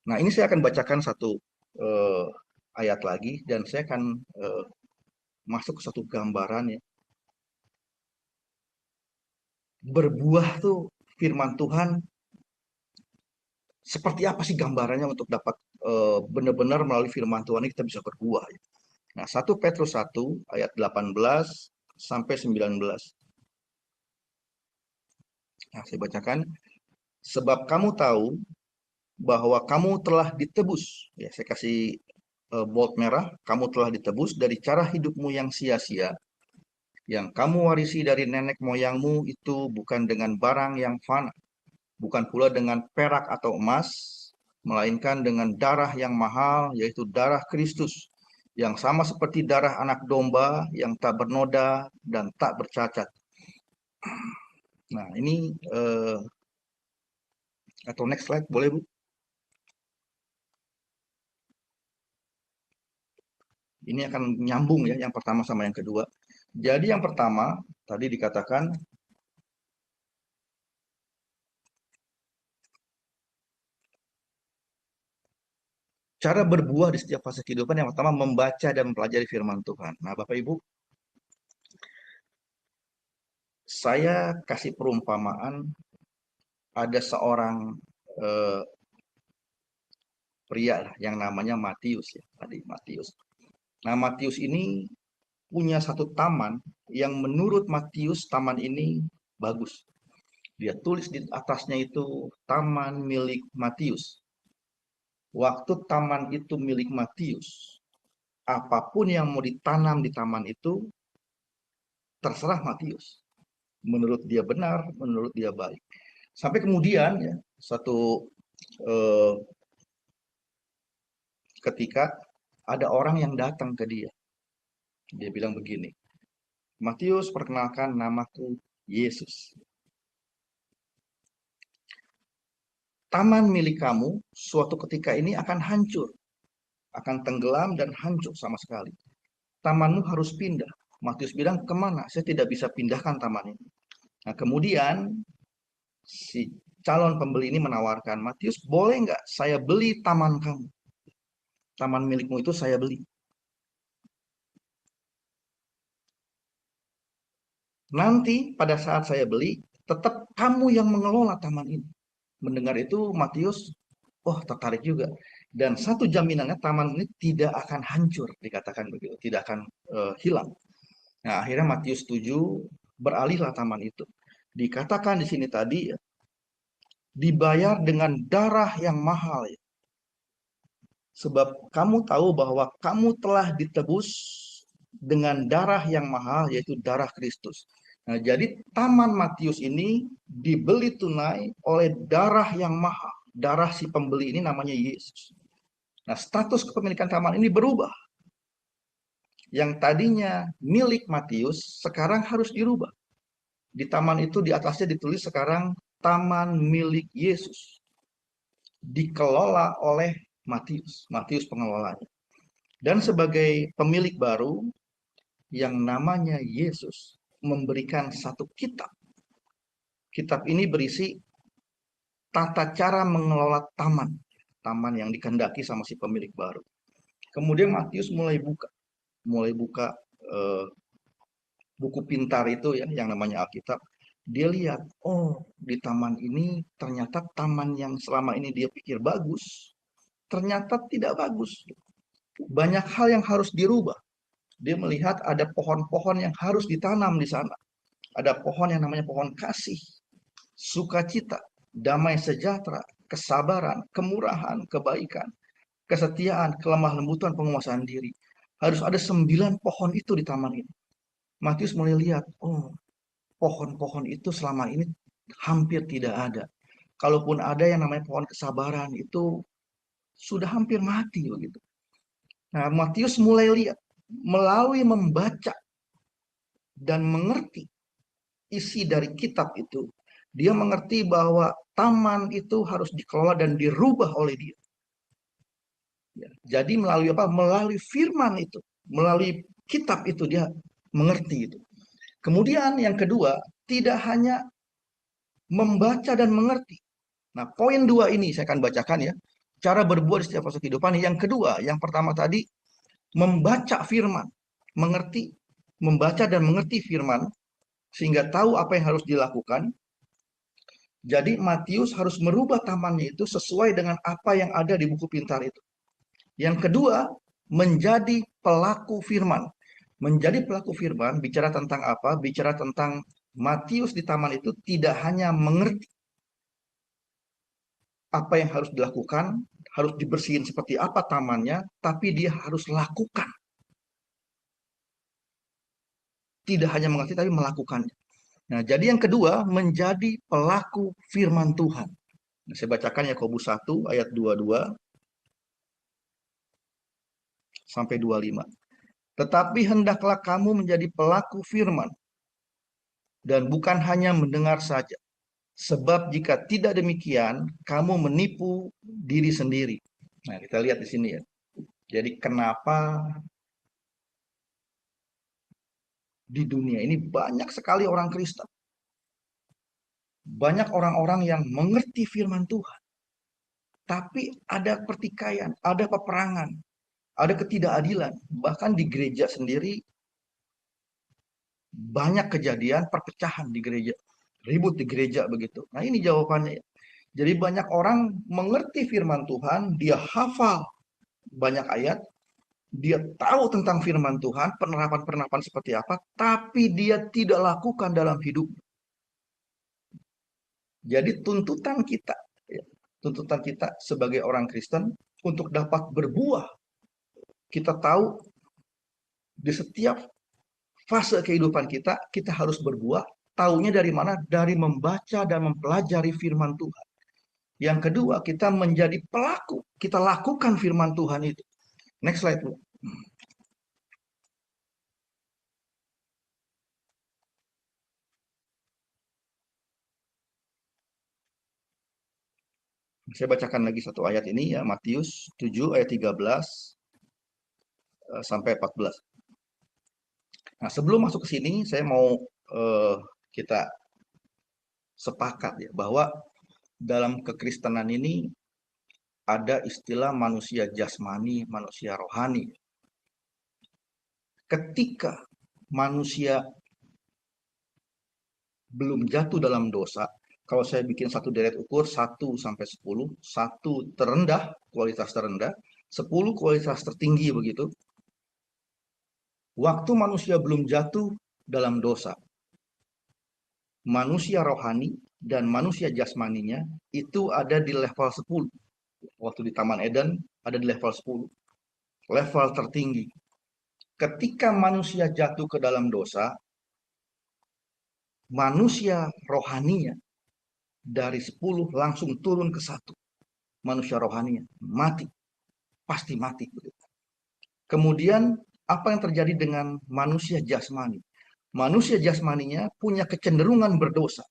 Nah, ini saya akan bacakan satu ayat lagi, dan saya akan masuk ke satu gambaran ya. Berbuah tuh firman Tuhan seperti apa sih gambarannya untuk dapat benar-benar melalui firman Tuhan ini kita bisa berbuah ya. Nah, 1 Petrus 1 ayat 18 sampai 19. Nah, saya bacakan. Sebab kamu tahu bahwa kamu telah ditebus. Ya, saya kasih bold merah, kamu telah ditebus dari cara hidupmu yang sia-sia. Yang kamu warisi dari nenek moyangmu itu bukan dengan barang yang fana, bukan pula dengan perak atau emas, melainkan dengan darah yang mahal, yaitu darah Kristus, yang sama seperti darah anak domba yang tak bernoda dan tak bercacat. Nah, ini atau next slide boleh, Bu? Ini akan nyambung ya yang pertama sama yang kedua. Jadi yang pertama tadi dikatakan cara berbuah di setiap fase kehidupan yang pertama membaca dan mempelajari firman Tuhan. Nah, Bapak Ibu, saya kasih perumpamaan ada seorang eh, pria lah yang namanya Matius ya, tadi Matius. Nah, Matius ini punya satu taman yang menurut Matius taman ini bagus. Dia tulis di atasnya itu taman milik Matius. Waktu taman itu milik Matius, apapun yang mau ditanam di taman itu terserah Matius. Menurut dia benar, menurut dia baik. Sampai kemudian ya satu eh, ketika ada orang yang datang ke dia. Dia bilang begini, Matius, perkenalkan namaku Yesus. Taman milik kamu suatu ketika ini akan hancur, akan tenggelam dan hancur sama sekali. Tamanmu harus pindah. Matius bilang, kemana? Saya tidak bisa pindahkan taman ini. Nah, kemudian si calon pembeli ini menawarkan, Matius, boleh nggak saya beli taman kamu? Taman milikmu itu saya beli. Nanti pada saat saya beli, tetap kamu yang mengelola taman ini. Mendengar itu, Matius, oh tertarik juga. Dan satu jaminannya taman ini tidak akan hancur, dikatakan begitu, tidak akan hilang. Nah, akhirnya Matius setuju, beralihlah taman itu. Dikatakan di sini tadi, dibayar dengan darah yang mahal. Sebab kamu tahu bahwa kamu telah ditebus dengan darah yang mahal, yaitu darah Kristus. Nah, jadi taman Matius ini dibeli tunai oleh darah yang mahal. Darah si pembeli ini namanya Yesus. Nah, status kepemilikan taman ini berubah. Yang tadinya milik Matius, sekarang harus dirubah. Di taman itu di atasnya ditulis sekarang taman milik Yesus. Dikelola oleh Matius. Matius pengelolanya. Dan sebagai pemilik baru, yang namanya Yesus memberikan satu kitab. Kitab ini berisi tata cara mengelola taman. Taman yang dikehendaki sama si pemilik baru. Kemudian Matius mulai buka buku pintar itu ya, yang namanya Alkitab. Dia lihat, oh di taman ini ternyata taman yang selama ini dia pikir bagus, ternyata tidak bagus. Banyak hal yang harus dirubah. Dia melihat ada pohon-pohon yang harus ditanam di sana. Ada pohon yang namanya pohon kasih, sukacita, damai sejahtera, kesabaran, kemurahan, kebaikan, kesetiaan, kelemah lembutan, penguasaan diri. Harus ada 9 pohon itu di taman ini. Matius mulai lihat, oh pohon-pohon itu selama ini hampir tidak ada. Kalaupun ada yang namanya pohon kesabaran itu sudah hampir mati begitu. Nah, Matius mulai lihat melalui membaca dan mengerti isi dari kitab itu, dia mengerti bahwa taman itu harus dikelola dan dirubah oleh dia. Ya, jadi melalui apa? Melalui firman itu, melalui kitab itu dia mengerti itu. Kemudian yang kedua, tidak hanya membaca dan mengerti. Nah, poin 2 ini saya akan bacakan ya. Cara berbuat di setiap fase kehidupan. Yang kedua, yang pertama tadi membaca firman, mengerti, membaca dan mengerti firman sehingga tahu apa yang harus dilakukan. Jadi Matius harus merubah tamannya itu sesuai dengan apa yang ada di buku pintar itu. Yang kedua, menjadi pelaku firman. Menjadi pelaku firman bicara tentang apa? Bicara tentang Matius di taman itu tidak hanya mengerti apa yang harus dilakukan, harus dibersihin seperti apa tamannya, tapi dia harus lakukan. Tidak hanya mengerti tapi melakukannya. Nah, jadi yang kedua, menjadi pelaku firman Tuhan. Nah, saya bacakan Yakobus 1 ayat 22 sampai 25. Tetapi hendaklah kamu menjadi pelaku firman, dan bukan hanya mendengar saja. Sebab jika tidak demikian, kamu menipu diri sendiri. Nah, kita lihat di sini ya. Jadi kenapa di dunia ini banyak sekali orang Kristen. Banyak orang-orang yang mengerti firman Tuhan. Tapi ada pertikaian, ada peperangan, ada ketidakadilan. Bahkan di gereja sendiri banyak kejadian perpecahan di gereja. Ribut di gereja begitu. Nah ini jawabannya. Jadi banyak orang mengerti firman Tuhan, dia hafal banyak ayat, dia tahu tentang firman Tuhan, penerapan-penerapan seperti apa, tapi dia tidak lakukan dalam hidup. Jadi tuntutan kita sebagai orang Kristen untuk dapat berbuah. Kita tahu di setiap fase kehidupan kita, kita harus berbuah. Taunya dari mana? Dari membaca dan mempelajari firman Tuhan. Yang kedua, kita menjadi pelaku. Kita lakukan firman Tuhan itu. Next slide, Bu. Saya bacakan lagi satu ayat ini ya, Matius 7 ayat 13 sampai 14. Nah, sebelum masuk ke sini, saya mau kita sepakat ya bahwa dalam kekristenan ini ada istilah manusia jasmani, manusia rohani. Ketika manusia belum jatuh dalam dosa, kalau saya bikin satu deret ukur 1 sampai 10, 1 terendah, kualitas terendah, 10 kualitas tertinggi begitu. Waktu manusia belum jatuh dalam dosa, manusia rohani dan manusia jasmaninya itu ada di level 10. Waktu di Taman Eden ada di level 10. Level tertinggi. Ketika manusia jatuh ke dalam dosa, manusia rohaninya dari 10 langsung turun ke 1. Manusia rohaninya mati. Pasti mati. Kemudian apa yang terjadi dengan manusia jasmani? Manusia jasmaninya punya kecenderungan berdosa.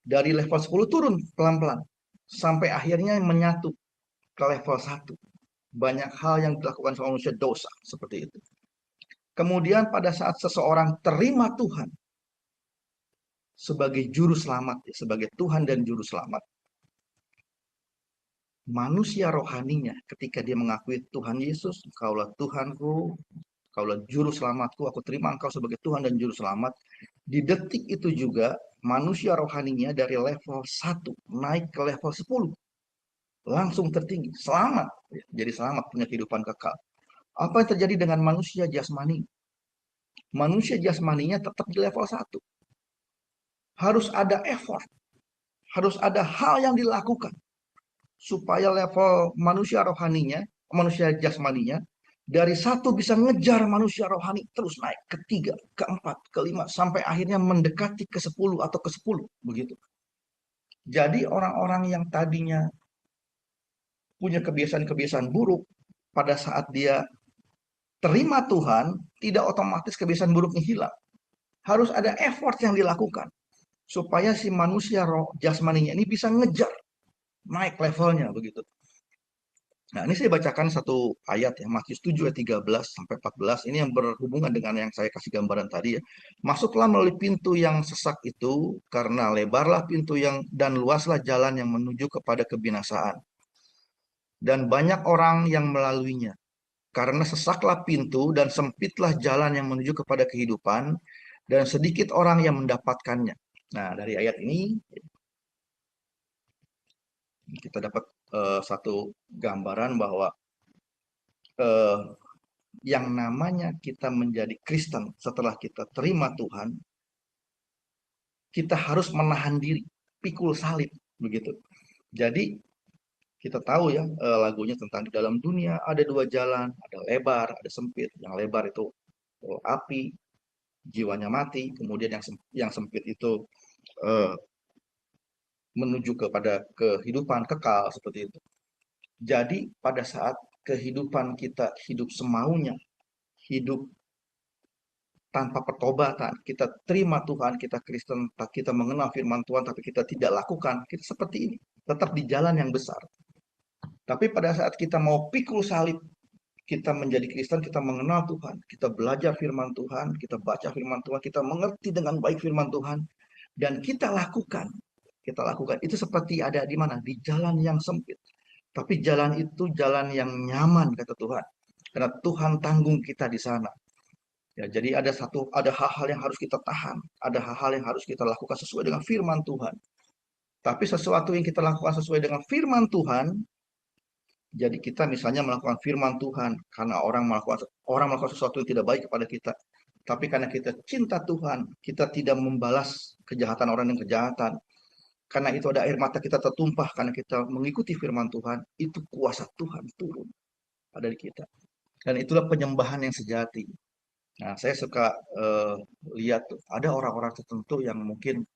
Dari level 10 turun pelan-pelan. Sampai akhirnya menyatu ke level 1. Banyak hal yang dilakukan sama manusia dosa. Seperti itu. Kemudian pada saat seseorang terima Tuhan sebagai juru selamat, sebagai Tuhan dan juru selamat, manusia rohaninya ketika dia mengakui Tuhan Yesus, Engkaulah Tuhanku, Engkaulah juru selamatku, aku terima Engkau sebagai Tuhan dan juru selamat. Di detik itu juga manusia rohaninya dari level 1 naik ke level 10. Langsung tertinggi, selamat. Jadi selamat, punya kehidupan kekal. Apa yang terjadi dengan manusia jasmani? Manusia jasmaninya tetap di level 1. Harus ada effort, harus ada hal yang dilakukan supaya level manusia rohaninya, manusia jasmaninya dari 1 bisa ngejar manusia rohani terus naik ke 3, ke 4, ke 5 sampai akhirnya mendekati ke 10 atau ke 10 begitu. Jadi orang-orang yang tadinya punya kebiasaan-kebiasaan buruk, pada saat dia terima Tuhan, tidak otomatis kebiasaan buruknya hilang. Harus ada effort yang dilakukan supaya si manusia jasmaninya ini bisa ngejar naik levelnya begitu. Nah, ini saya bacakan satu ayat ya, Matius 7 ayat 13 sampai 14. Ini yang berhubungan dengan yang saya kasih gambaran tadi ya. Masuklah melalui pintu yang sesak itu, karena lebarlah pintu yang dan luaslah jalan yang menuju kepada kebinasaan. Dan banyak orang yang melaluinya. Karena sesaklah pintu dan sempitlah jalan yang menuju kepada kehidupan, dan sedikit orang yang mendapatkannya. Nah, dari ayat ini kita dapat satu gambaran bahwa yang namanya kita menjadi Kristen setelah kita terima Tuhan, kita harus menahan diri, pikul salib begitu. Jadi kita tahu ya lagunya tentang di dalam dunia ada 2 jalan, ada lebar, ada sempit. Yang lebar itu api, jiwanya mati. Kemudian yang sempit itu menuju kepada kehidupan kekal seperti itu. Jadi pada saat kehidupan kita hidup semaunya, hidup tanpa pertobatan, kita terima Tuhan, kita Kristen, kita mengenal firman Tuhan, tapi kita tidak lakukan, kita seperti ini, tetap di jalan yang besar. Tapi pada saat kita mau pikul salib, kita menjadi Kristen, kita mengenal Tuhan, kita belajar firman Tuhan, kita baca firman Tuhan, kita mengerti dengan baik firman Tuhan, dan kita lakukan. Kita lakukan. Itu seperti ada di mana? Di jalan yang sempit. Tapi jalan itu jalan yang nyaman, kata Tuhan. Karena Tuhan tanggung kita di sana. Ya, jadi ada hal-hal yang harus kita tahan, ada hal-hal yang harus kita lakukan sesuai dengan firman Tuhan. Tapi sesuatu yang kita lakukan sesuai dengan firman Tuhan, jadi kita misalnya melakukan firman Tuhan karena orang melakukan sesuatu yang tidak baik kepada kita. Tapi karena kita cinta Tuhan, kita tidak membalas kejahatan orang yang kejahatan. Karena itu ada air mata kita tertumpah karena kita mengikuti firman Tuhan, itu kuasa Tuhan turun pada kita. Dan itulah penyembahan yang sejati. Nah, saya suka lihat tuh, ada orang-orang tertentu yang mungkin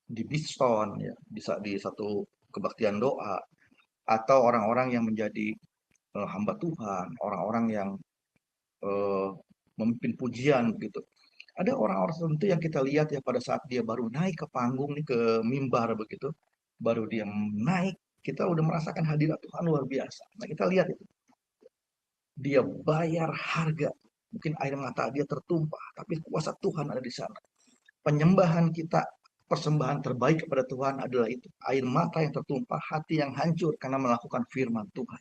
di Bidstone, ya, bisa di satu kebaktian doa, atau orang-orang yang menjadi hamba Tuhan, orang-orang yang memimpin pujian gitu. Ada orang-orang tertentu yang kita lihat ya pada saat dia baru naik ke panggung nih, ke mimbar begitu, baru dia naik, kita udah merasakan hadirat Tuhan luar biasa. Nah, kita lihat itu. Dia bayar harga. Mungkin air mata dia tertumpah, tapi kuasa Tuhan ada di sana. Penyembahan kita, persembahan terbaik kepada Tuhan adalah itu. Air mata yang tertumpah, hati yang hancur karena melakukan firman Tuhan.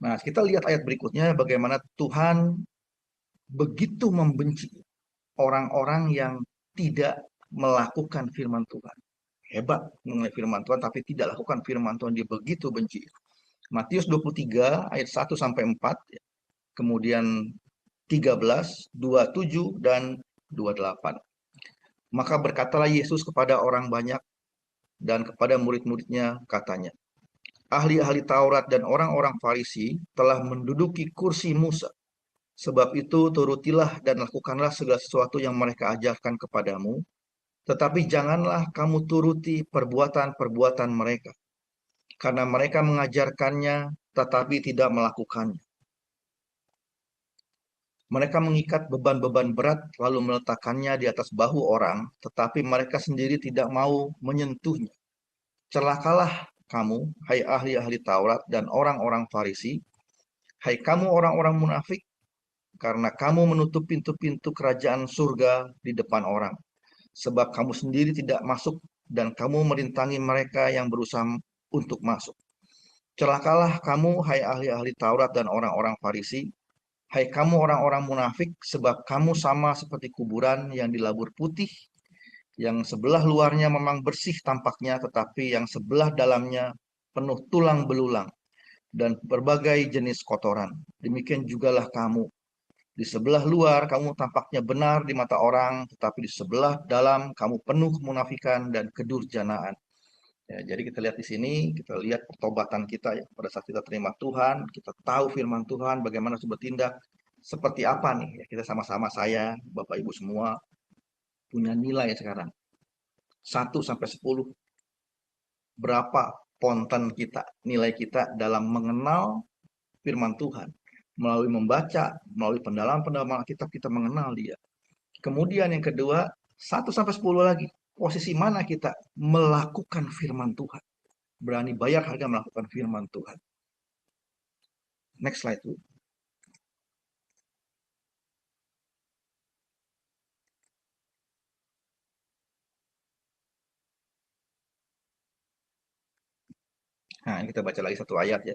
Nah, kita lihat ayat berikutnya bagaimana Tuhan begitu membenci orang-orang yang tidak melakukan firman Tuhan. Hebat mengenai firman Tuhan, tapi tidak lakukan firman Tuhan, dia begitu benci. Matius 23 ayat 1 sampai 4, kemudian 13, 27 dan 28. Maka berkatalah Yesus kepada orang banyak dan kepada murid-muridnya, katanya, ahli-ahli Taurat dan orang-orang Farisi telah menduduki kursi Musa. Sebab itu turutilah dan lakukanlah segala sesuatu yang mereka ajarkan kepadamu, tetapi janganlah kamu turuti perbuatan-perbuatan mereka, karena mereka mengajarkannya tetapi tidak melakukannya. Mereka mengikat beban-beban berat lalu meletakkannya di atas bahu orang, tetapi mereka sendiri tidak mau menyentuhnya. Celakalah kamu, hai ahli-ahli Taurat dan orang-orang Farisi, hai kamu orang-orang munafik, karena kamu menutup pintu-pintu kerajaan surga di depan orang. Sebab kamu sendiri tidak masuk dan kamu merintangi mereka yang berusaha untuk masuk. Celakalah kamu, hai ahli-ahli Taurat dan orang-orang Farisi, hai kamu orang-orang munafik, sebab kamu sama seperti kuburan yang dilabur putih, yang sebelah luarnya memang bersih tampaknya, tetapi yang sebelah dalamnya penuh tulang belulang dan berbagai jenis kotoran. Demikian jugalah kamu. Di sebelah luar kamu tampaknya benar di mata orang, tetapi di sebelah dalam kamu penuh kemunafikan dan kedurjanaan. Ya, jadi kita lihat di sini, kita lihat pertobatan kita ya. Pada saat kita terima Tuhan, kita tahu firman Tuhan, bagaimana harus bertindak, seperti apa nih. Ya, kita sama-sama, saya, Bapak Ibu semua, punya nilai sekarang. 1 sampai 10. Berapa ponten kita, nilai kita dalam mengenal firman Tuhan. Melalui membaca, melalui pendalaman kitab, kita mengenal dia. Kemudian yang kedua, 1 sampai 10 lagi. Posisi mana kita melakukan firman Tuhan. Berani bayar harga melakukan firman Tuhan. Next slide, Bu. Nah, kita baca lagi satu ayat ya.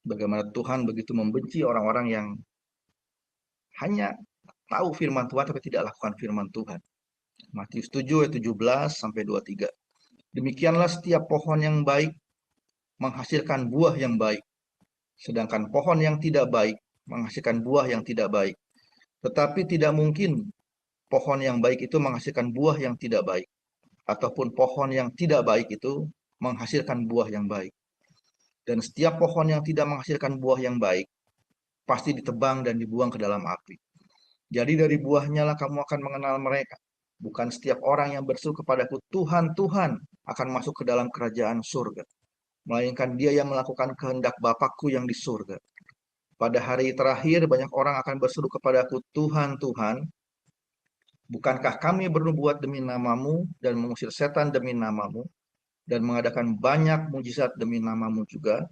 Bagaimana Tuhan begitu membenci orang-orang yang hanya tahu firman Tuhan tapi tidak lakukan firman Tuhan. Matius 7 ayat 17 sampai 23. Demikianlah setiap pohon yang baik menghasilkan buah yang baik, sedangkan pohon yang tidak baik menghasilkan buah yang tidak baik. Tetapi tidak mungkin pohon yang baik itu menghasilkan buah yang tidak baik, ataupun pohon yang tidak baik itu menghasilkan buah yang baik. Dan setiap pohon yang tidak menghasilkan buah yang baik pasti ditebang dan dibuang ke dalam api. Jadi dari buahnya lah kamu akan mengenal mereka. Bukan setiap orang yang berseru kepadaku, Tuhan, Tuhan, akan masuk ke dalam kerajaan surga, melainkan dia yang melakukan kehendak Bapakku yang di surga. Pada hari terakhir banyak orang akan berseru kepadaku, Tuhan, Tuhan, bukankah kami bernubuat demi namamu dan mengusir setan demi namamu dan mengadakan banyak mujizat demi namamu juga?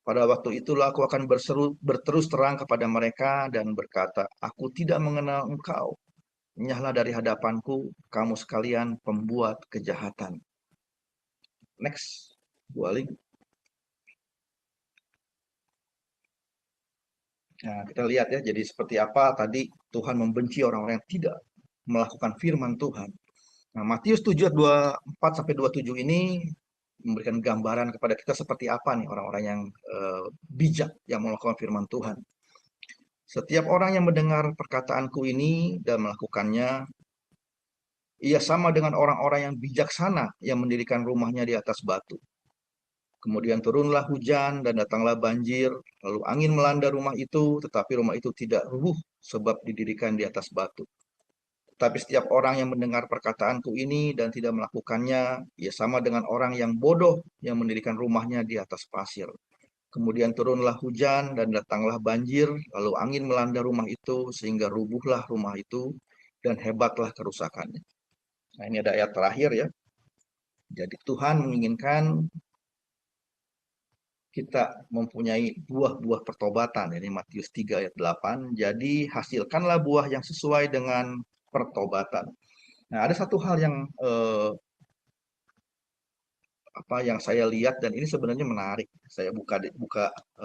Pada waktu itulah aku akan berterus terang kepada mereka dan berkata, aku tidak mengenal engkau. Nyahlah dari hadapanku, kamu sekalian pembuat kejahatan. Next, Bu Ali. Nah, kita lihat ya, jadi seperti apa tadi Tuhan membenci orang-orang yang tidak melakukan firman Tuhan. Nah, Matius 7:24-27 ini memberikan gambaran kepada kita seperti apa nih orang-orang yang bijak yang melakukan firman Tuhan. Setiap orang yang mendengar perkataanku ini dan melakukannya, ia sama dengan orang-orang yang bijaksana yang mendirikan rumahnya di atas batu. Kemudian turunlah hujan dan datanglah banjir, lalu angin melanda rumah itu, tetapi rumah itu tidak rubuh sebab didirikan di atas batu. Tetapi setiap orang yang mendengar perkataanku ini dan tidak melakukannya, ia sama dengan orang yang bodoh yang mendirikan rumahnya di atas pasir. Kemudian turunlah hujan dan datanglah banjir, lalu angin melanda rumah itu sehingga rubuhlah rumah itu dan hebatlah kerusakannya. Nah, ini ada ayat terakhir ya. Jadi Tuhan menginginkan kita mempunyai buah-buah pertobatan, ini Matius 3 ayat 8. Jadi hasilkanlah buah yang sesuai dengan pertobatan. Nah, ada satu hal yang yang saya lihat dan ini sebenarnya menarik. Saya buka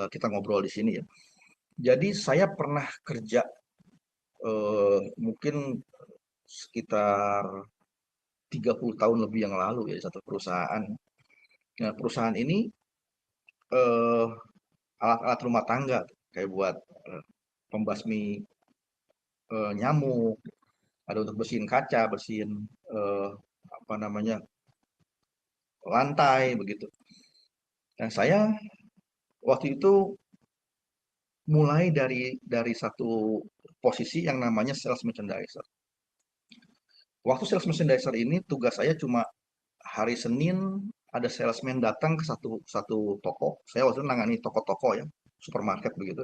kita ngobrol di sini ya. Jadi saya pernah kerja mungkin sekitar 30 tahun lebih yang lalu ya di satu perusahaan. Nah, perusahaan ini alat-alat rumah tangga kayak buat pembasmi nyamuk, ada untuk bersihin kaca, bersihin lantai begitu. Dan saya waktu itu mulai dari satu posisi yang namanya sales merchandiser. Waktu sales merchandiser ini tugas saya cuma hari Senin ada salesman datang ke satu toko. Saya waktu itu nangani toko-toko ya, supermarket begitu.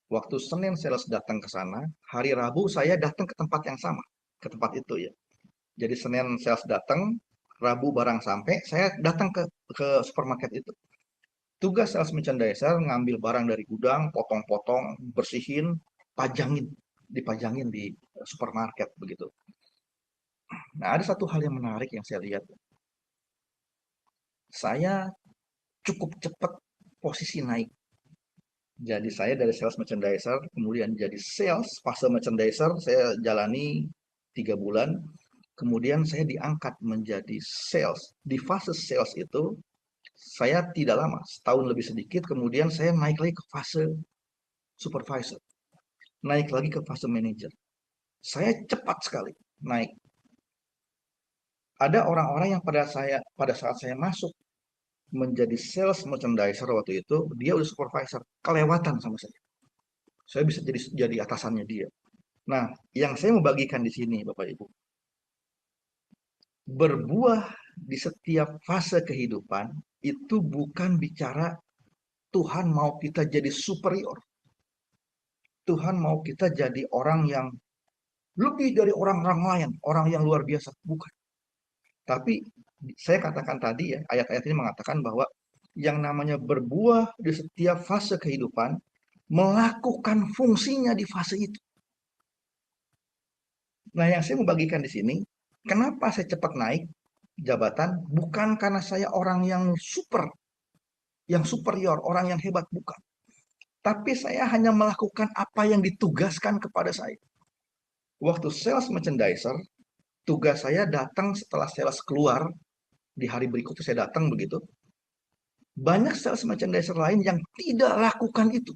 Waktu Senin sales datang ke sana, hari Rabu saya datang ke tempat yang sama, ke tempat itu ya. Jadi Senin sales datang, Rabu barang sampai, saya datang ke supermarket itu. Tugas sales merchandiser ngambil barang dari gudang, potong-potong, bersihin, dipajangin di supermarket begitu. Nah, ada satu hal yang menarik yang saya lihat. Saya cukup cepat posisi naik. Jadi saya dari sales merchandiser, kemudian jadi fase merchandiser, saya jalani 3 bulan. Kemudian saya diangkat menjadi sales. Di fase sales itu, saya tidak lama, setahun lebih sedikit, kemudian saya naik lagi ke fase supervisor. Naik lagi ke fase manager. Saya cepat sekali naik. Ada orang-orang yang pada saat saya masuk menjadi sales merchandiser waktu itu, dia udah supervisor, kelewatan sama saya. Saya bisa jadi atasannya dia. Nah, yang saya mau bagikan di sini, Bapak Ibu, berbuah di setiap fase kehidupan itu bukan bicara Tuhan mau kita jadi superior. Tuhan mau kita jadi orang yang lebih dari orang-orang lain, orang yang luar biasa, bukan. Tapi saya katakan tadi ya, ayat-ayat ini mengatakan bahwa yang namanya berbuah di setiap fase kehidupan melakukan fungsinya di fase itu. Nah, yang saya mau bagikan di sini, kenapa saya cepat naik jabatan? Bukan karena saya orang yang superior, orang yang hebat, bukan. Tapi saya hanya melakukan apa yang ditugaskan kepada saya. Waktu sales merchandiser, tugas saya datang setelah sales keluar, di hari berikutnya saya datang begitu. Banyak sales merchandiser lain yang tidak lakukan itu.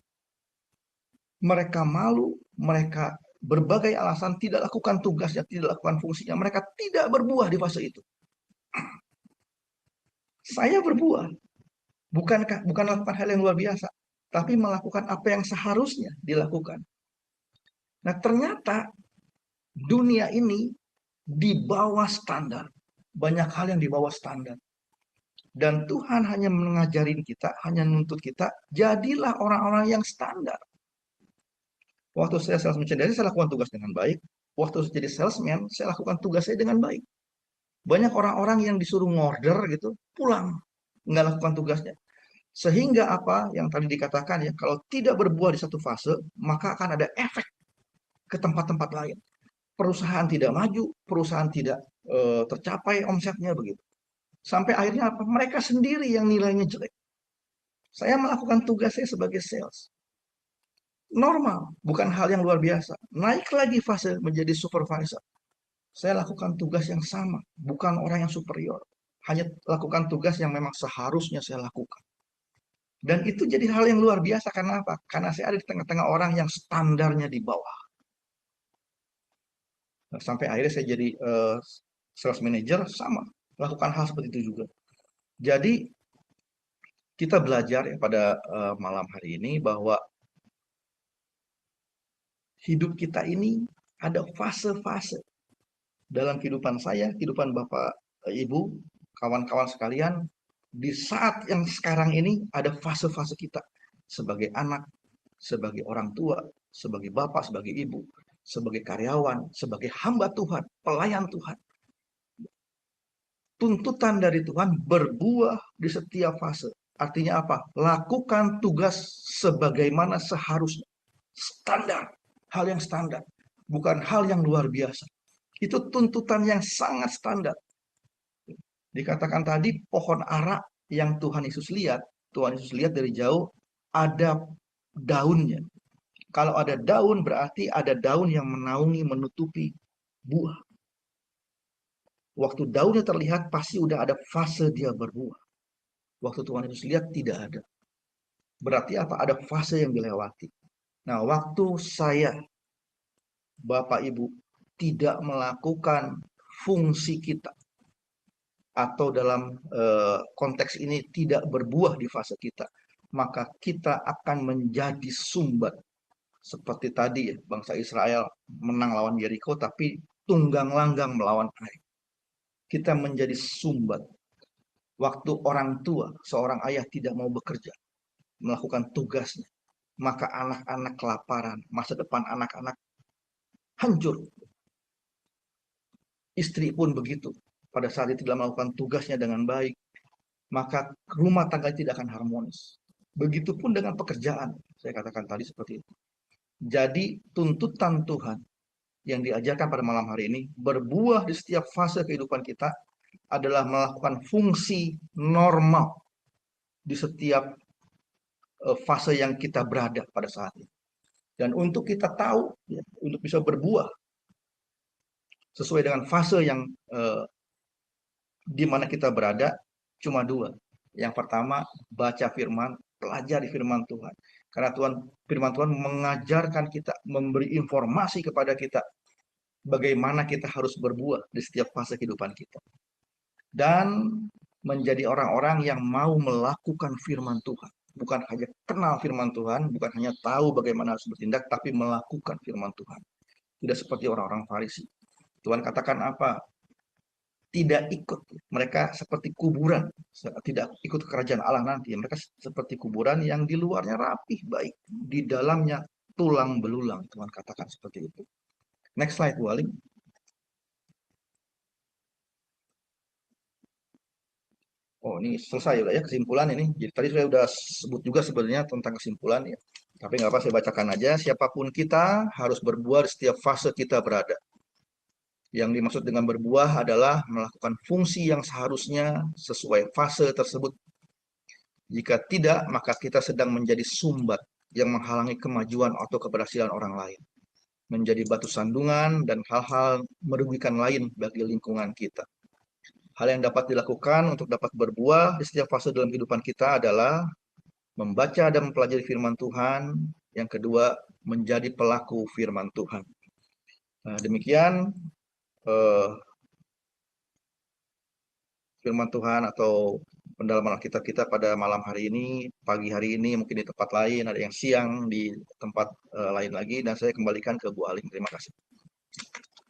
Mereka malu, mereka berbagai alasan tidak lakukan tugasnya, tidak lakukan fungsinya. Mereka tidak berbuah di fase itu. Saya berbuah. Bukan melakukan hal yang luar biasa, tapi melakukan apa yang seharusnya dilakukan. Nah, ternyata dunia ini di bawah standar. Banyak hal yang di bawah standar. Dan Tuhan hanya mengajarin kita, hanya menuntut kita, jadilah orang-orang yang standar. Waktu saya sales merchandise, saya lakukan tugas dengan baik. Waktu saya jadi salesman, saya lakukan tugas saya dengan baik. Banyak orang-orang yang disuruh ngorder gitu, pulang, nggak lakukan tugasnya. Sehingga apa yang tadi dikatakan ya, kalau tidak berbuah di satu fase, maka akan ada efek ke tempat-tempat lain. Perusahaan tidak maju, perusahaan tidak tercapai omsetnya begitu. Sampai akhirnya apa? Mereka sendiri yang nilainya jelek. Saya melakukan tugas saya sebagai sales. Normal, bukan hal yang luar biasa. Naik lagi fase menjadi supervisor. Saya lakukan tugas yang sama, bukan orang yang superior. Hanya lakukan tugas yang memang seharusnya saya lakukan. Dan itu jadi hal yang luar biasa, karena apa? Karena saya ada di tengah-tengah orang yang standarnya di bawah. Nah, sampai akhirnya saya jadi sales manager, sama. Lakukan hal seperti itu juga. Jadi, kita belajar ya pada malam hari ini bahwa hidup kita ini ada fase-fase. Dalam kehidupan saya, kehidupan Bapak, Ibu, kawan-kawan sekalian, di saat yang sekarang ini ada fase-fase kita sebagai anak, sebagai orang tua, sebagai bapak, sebagai ibu, sebagai karyawan, sebagai hamba Tuhan, pelayan Tuhan. Tuntutan dari Tuhan berbuah di setiap fase. Artinya apa? Lakukan tugas sebagaimana seharusnya. Standar, hal yang standar, bukan hal yang luar biasa. Itu tuntutan yang sangat standar. Dikatakan tadi pohon ara yang Tuhan Yesus lihat dari jauh ada daunnya. Kalau ada daun berarti ada daun yang menaungi, menutupi buah. Waktu daunnya terlihat pasti udah ada fase dia berbuah. Waktu Tuhan Yesus lihat tidak ada. Berarti apa? Ada fase yang dilewati. Nah, waktu saya, Bapak Ibu, tidak melakukan fungsi kita, atau dalam konteks ini tidak berbuah di fase kita, maka kita akan menjadi sumbat. Seperti tadi ya, bangsa Israel menang lawan Yeriko, tapi tunggang langgang melawan Ai. Kita menjadi sumbat. Waktu orang tua, seorang ayah tidak mau bekerja, melakukan tugasnya, maka anak-anak kelaparan, masa depan anak-anak hancur. Istri pun begitu. Pada saat itu tidak melakukan tugasnya dengan baik, maka rumah tangga tidak akan harmonis. Begitupun dengan pekerjaan, saya katakan tadi seperti itu. Jadi tuntutan Tuhan yang diajarkan pada malam hari ini, berbuah di setiap fase kehidupan kita, adalah melakukan fungsi normal di setiap fase yang kita berada pada saat ini. Dan untuk kita tahu, ya, untuk bisa berbuah sesuai dengan fase yang di mana kita berada, cuma dua. Yang pertama, baca firman, pelajari firman Tuhan. Karena firman Tuhan mengajarkan kita, memberi informasi kepada kita bagaimana kita harus berbuah di setiap fase kehidupan kita. Dan menjadi orang-orang yang mau melakukan firman Tuhan. Bukan hanya kenal firman Tuhan, bukan hanya tahu bagaimana harus bertindak, tapi melakukan firman Tuhan. Tidak seperti orang-orang Farisi. Tuhan katakan apa? Tidak ikut. Mereka seperti kuburan. Tidak ikut kerajaan Allah nanti. Mereka seperti kuburan yang di luarnya rapih, baik. Di dalamnya tulang belulang. Tuhan katakan seperti itu. Next slide, Bu Aling. Oh, ini selesai udah ya kesimpulan ini. Jadi tadi saya udah sebut juga sebenarnya tentang kesimpulan ya. Tapi nggak apa, saya bacakan aja. Siapapun kita harus berbuah di setiap fase kita berada. Yang dimaksud dengan berbuah adalah melakukan fungsi yang seharusnya sesuai fase tersebut. Jika tidak, maka kita sedang menjadi sumbat yang menghalangi kemajuan atau keberhasilan orang lain. Menjadi batu sandungan dan hal-hal merugikan lain bagi lingkungan kita. Hal yang dapat dilakukan untuk dapat berbuah di setiap fase dalam kehidupan kita adalah membaca dan mempelajari firman Tuhan. Yang kedua, menjadi pelaku firman Tuhan. Nah, demikian firman Tuhan atau pendalaman Alkitab kita pada malam hari ini, pagi hari ini, mungkin di tempat lain, ada yang siang di tempat lain lagi, dan saya kembalikan ke Bu Aling. Terima kasih.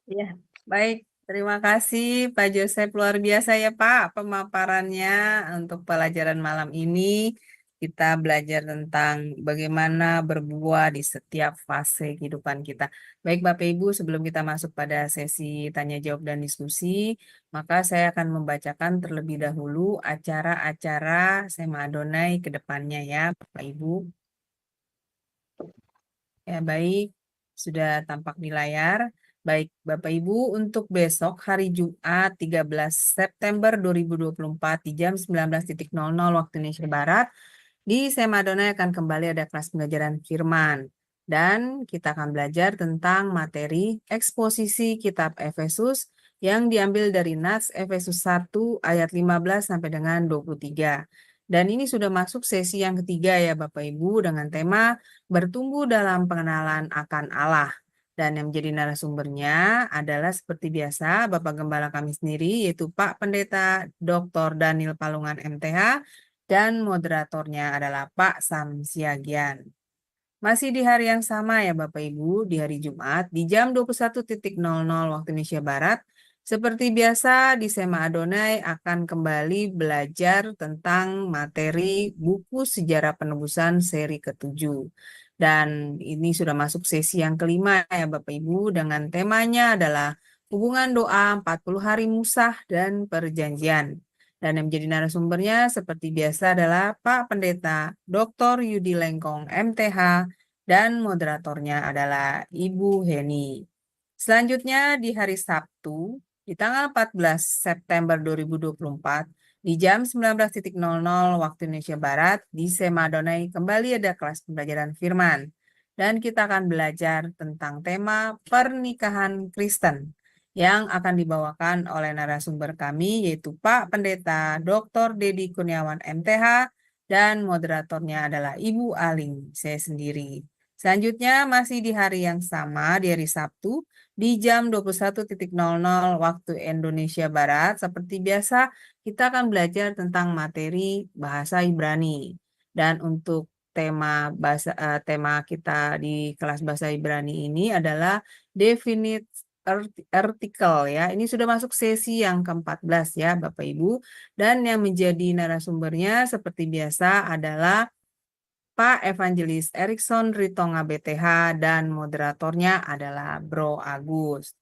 Ya, baik Terima kasih Pak Joseph, luar biasa ya Pak pemaparannya untuk pelajaran malam ini. Kita belajar tentang bagaimana berbuah di setiap fase kehidupan kita. Baik Bapak Ibu, sebelum kita masuk pada sesi tanya jawab dan diskusi, maka saya akan membacakan terlebih dahulu acara-acara Sema Adonai ke depannya ya Bapak Ibu. Ya baik, sudah tampak di layar. Baik, Bapak Ibu, untuk besok hari Jumat 13 September 2024 di jam 19.00 waktu Indonesia Barat, di Sema Adonai akan kembali ada kelas pengajaran firman. Dan kita akan belajar tentang materi eksposisi kitab Efesus yang diambil dari Nats Efesus 1 ayat 15 sampai dengan 23. Dan ini sudah masuk sesi yang ketiga ya Bapak Ibu dengan tema bertumbuh dalam pengenalan akan Allah. Dan yang menjadi narasumbernya adalah seperti biasa Bapak Gembala kami sendiri yaitu Pak Pendeta Dr. Daniel Palungan MTH dan moderatornya adalah Pak Sam Siagian. Masih di hari yang sama ya Bapak Ibu, di hari Jumat di jam 21.00 waktu Indonesia Barat. Seperti biasa di Sema Adonai akan kembali belajar tentang materi buku Sejarah Penebusan seri ke-7. Dan ini sudah masuk sesi yang kelima ya Bapak Ibu dengan temanya adalah hubungan doa 40 hari Musah dan Perjanjian. Dan yang menjadi narasumbernya seperti biasa adalah Pak Pendeta Dr. Yudi Lengkong MTH dan moderatornya adalah Ibu Heni. Selanjutnya di hari Sabtu di tanggal 14 September 2024 di jam 19.00 waktu Indonesia Barat, di Sema Adonai kembali ada kelas pembelajaran firman. Dan kita akan belajar tentang tema pernikahan Kristen yang akan dibawakan oleh narasumber kami, yaitu Pak Pendeta Dr. Dedi Kurniawan MTH, dan moderatornya adalah Ibu Aling, saya sendiri. Selanjutnya masih di hari yang sama, di hari Sabtu, di jam 21.00 waktu Indonesia Barat, seperti biasa, kita akan belajar tentang materi bahasa Ibrani. Dan untuk tema kita di kelas bahasa Ibrani ini adalah definite artikel ya. Ini sudah masuk sesi yang ke-14 ya Bapak Ibu. Dan yang menjadi narasumbernya seperti biasa adalah Pak Evangelis Erikson Ritonga BTH dan moderatornya adalah Bro Agus.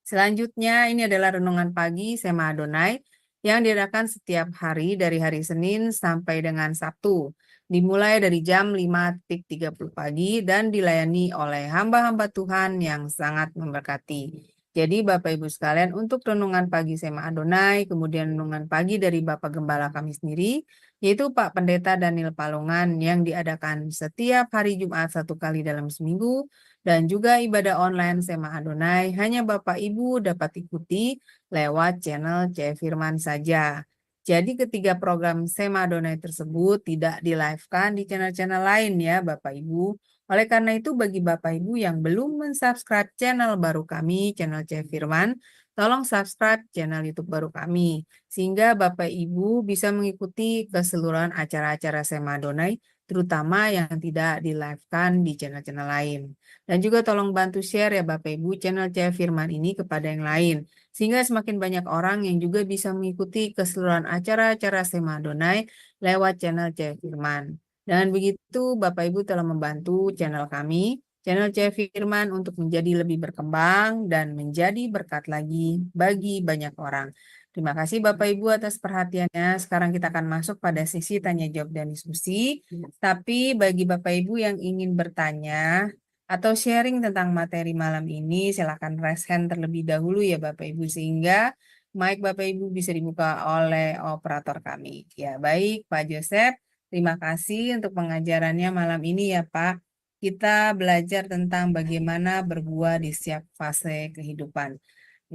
Selanjutnya ini adalah renungan pagi Sema Adonai yang diadakan setiap hari dari hari Senin sampai dengan Sabtu. Dimulai dari jam 5.30 pagi dan dilayani oleh hamba-hamba Tuhan yang sangat memberkati. Jadi Bapak Ibu sekalian untuk renungan pagi Sema Adonai, kemudian renungan pagi dari Bapak Gembala kami sendiri, yaitu Pak Pendeta Daniel Palungan yang diadakan setiap hari Jumat 1 kali dalam seminggu, dan juga ibadah online Sema Adonai hanya Bapak Ibu dapat ikuti lewat channel C Firman saja. Jadi ketiga program Sema Adonai tersebut tidak di-live-kan di channel-channel lain ya Bapak Ibu. Oleh karena itu bagi Bapak Ibu yang belum mensubscribe channel baru kami, channel C Firman, tolong subscribe channel YouTube baru kami. Sehingga Bapak Ibu bisa mengikuti keseluruhan acara-acara Sema Adonai, terutama yang tidak di-live-kan di channel-channel lain. Dan juga tolong bantu share ya Bapak Ibu channel C Firman ini kepada yang lain. Sehingga semakin banyak orang yang juga bisa mengikuti keseluruhan acara-acara Sema Adonai lewat channel C Firman. Dan begitu Bapak Ibu telah membantu channel kami, channel C Firman untuk menjadi lebih berkembang dan menjadi berkat lagi bagi banyak orang. Terima kasih Bapak Ibu atas perhatiannya. Sekarang kita akan masuk pada sesi tanya jawab dan diskusi. Tapi bagi Bapak Ibu yang ingin bertanya atau sharing tentang materi malam ini, silakan raise hand terlebih dahulu ya Bapak Ibu, sehingga mic Bapak Ibu bisa dibuka oleh operator kami. Ya baik Pak Joseph, terima kasih untuk pengajarannya malam ini ya Pak. Kita belajar tentang bagaimana berbuah di setiap fase kehidupan.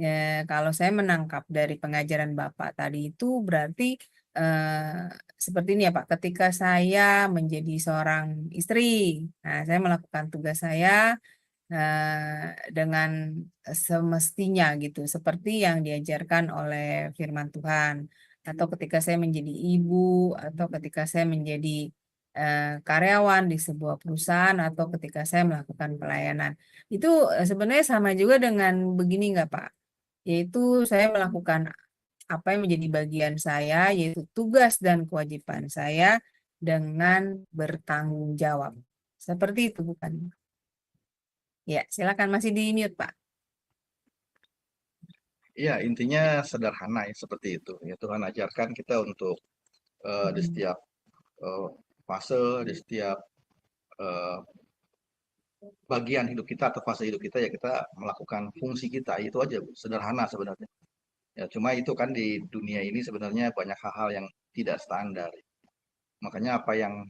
Ya, kalau saya menangkap dari pengajaran Bapak tadi itu berarti seperti ini ya Pak, ketika saya menjadi seorang istri, nah saya melakukan tugas saya dengan semestinya gitu, seperti yang diajarkan oleh firman Tuhan. Atau ketika saya menjadi ibu, atau ketika saya menjadi karyawan di sebuah perusahaan atau ketika saya melakukan pelayanan. Itu sebenarnya sama juga dengan begini nggak Pak? Yaitu saya melakukan apa yang menjadi bagian saya, yaitu tugas dan kewajiban saya dengan bertanggung jawab. Seperti itu bukan? Ya, silakan masih di mute Pak. Ya, intinya sederhana ya seperti itu. Ya, Tuhan ajarkan kita untuk di setiap fase, di setiap eh, bagian hidup kita atau fase hidup kita ya kita melakukan fungsi kita. Itu aja, Bu. Sederhana sebenarnya. Ya, cuma itu kan di dunia ini sebenarnya banyak hal-hal yang tidak standar. Makanya apa yang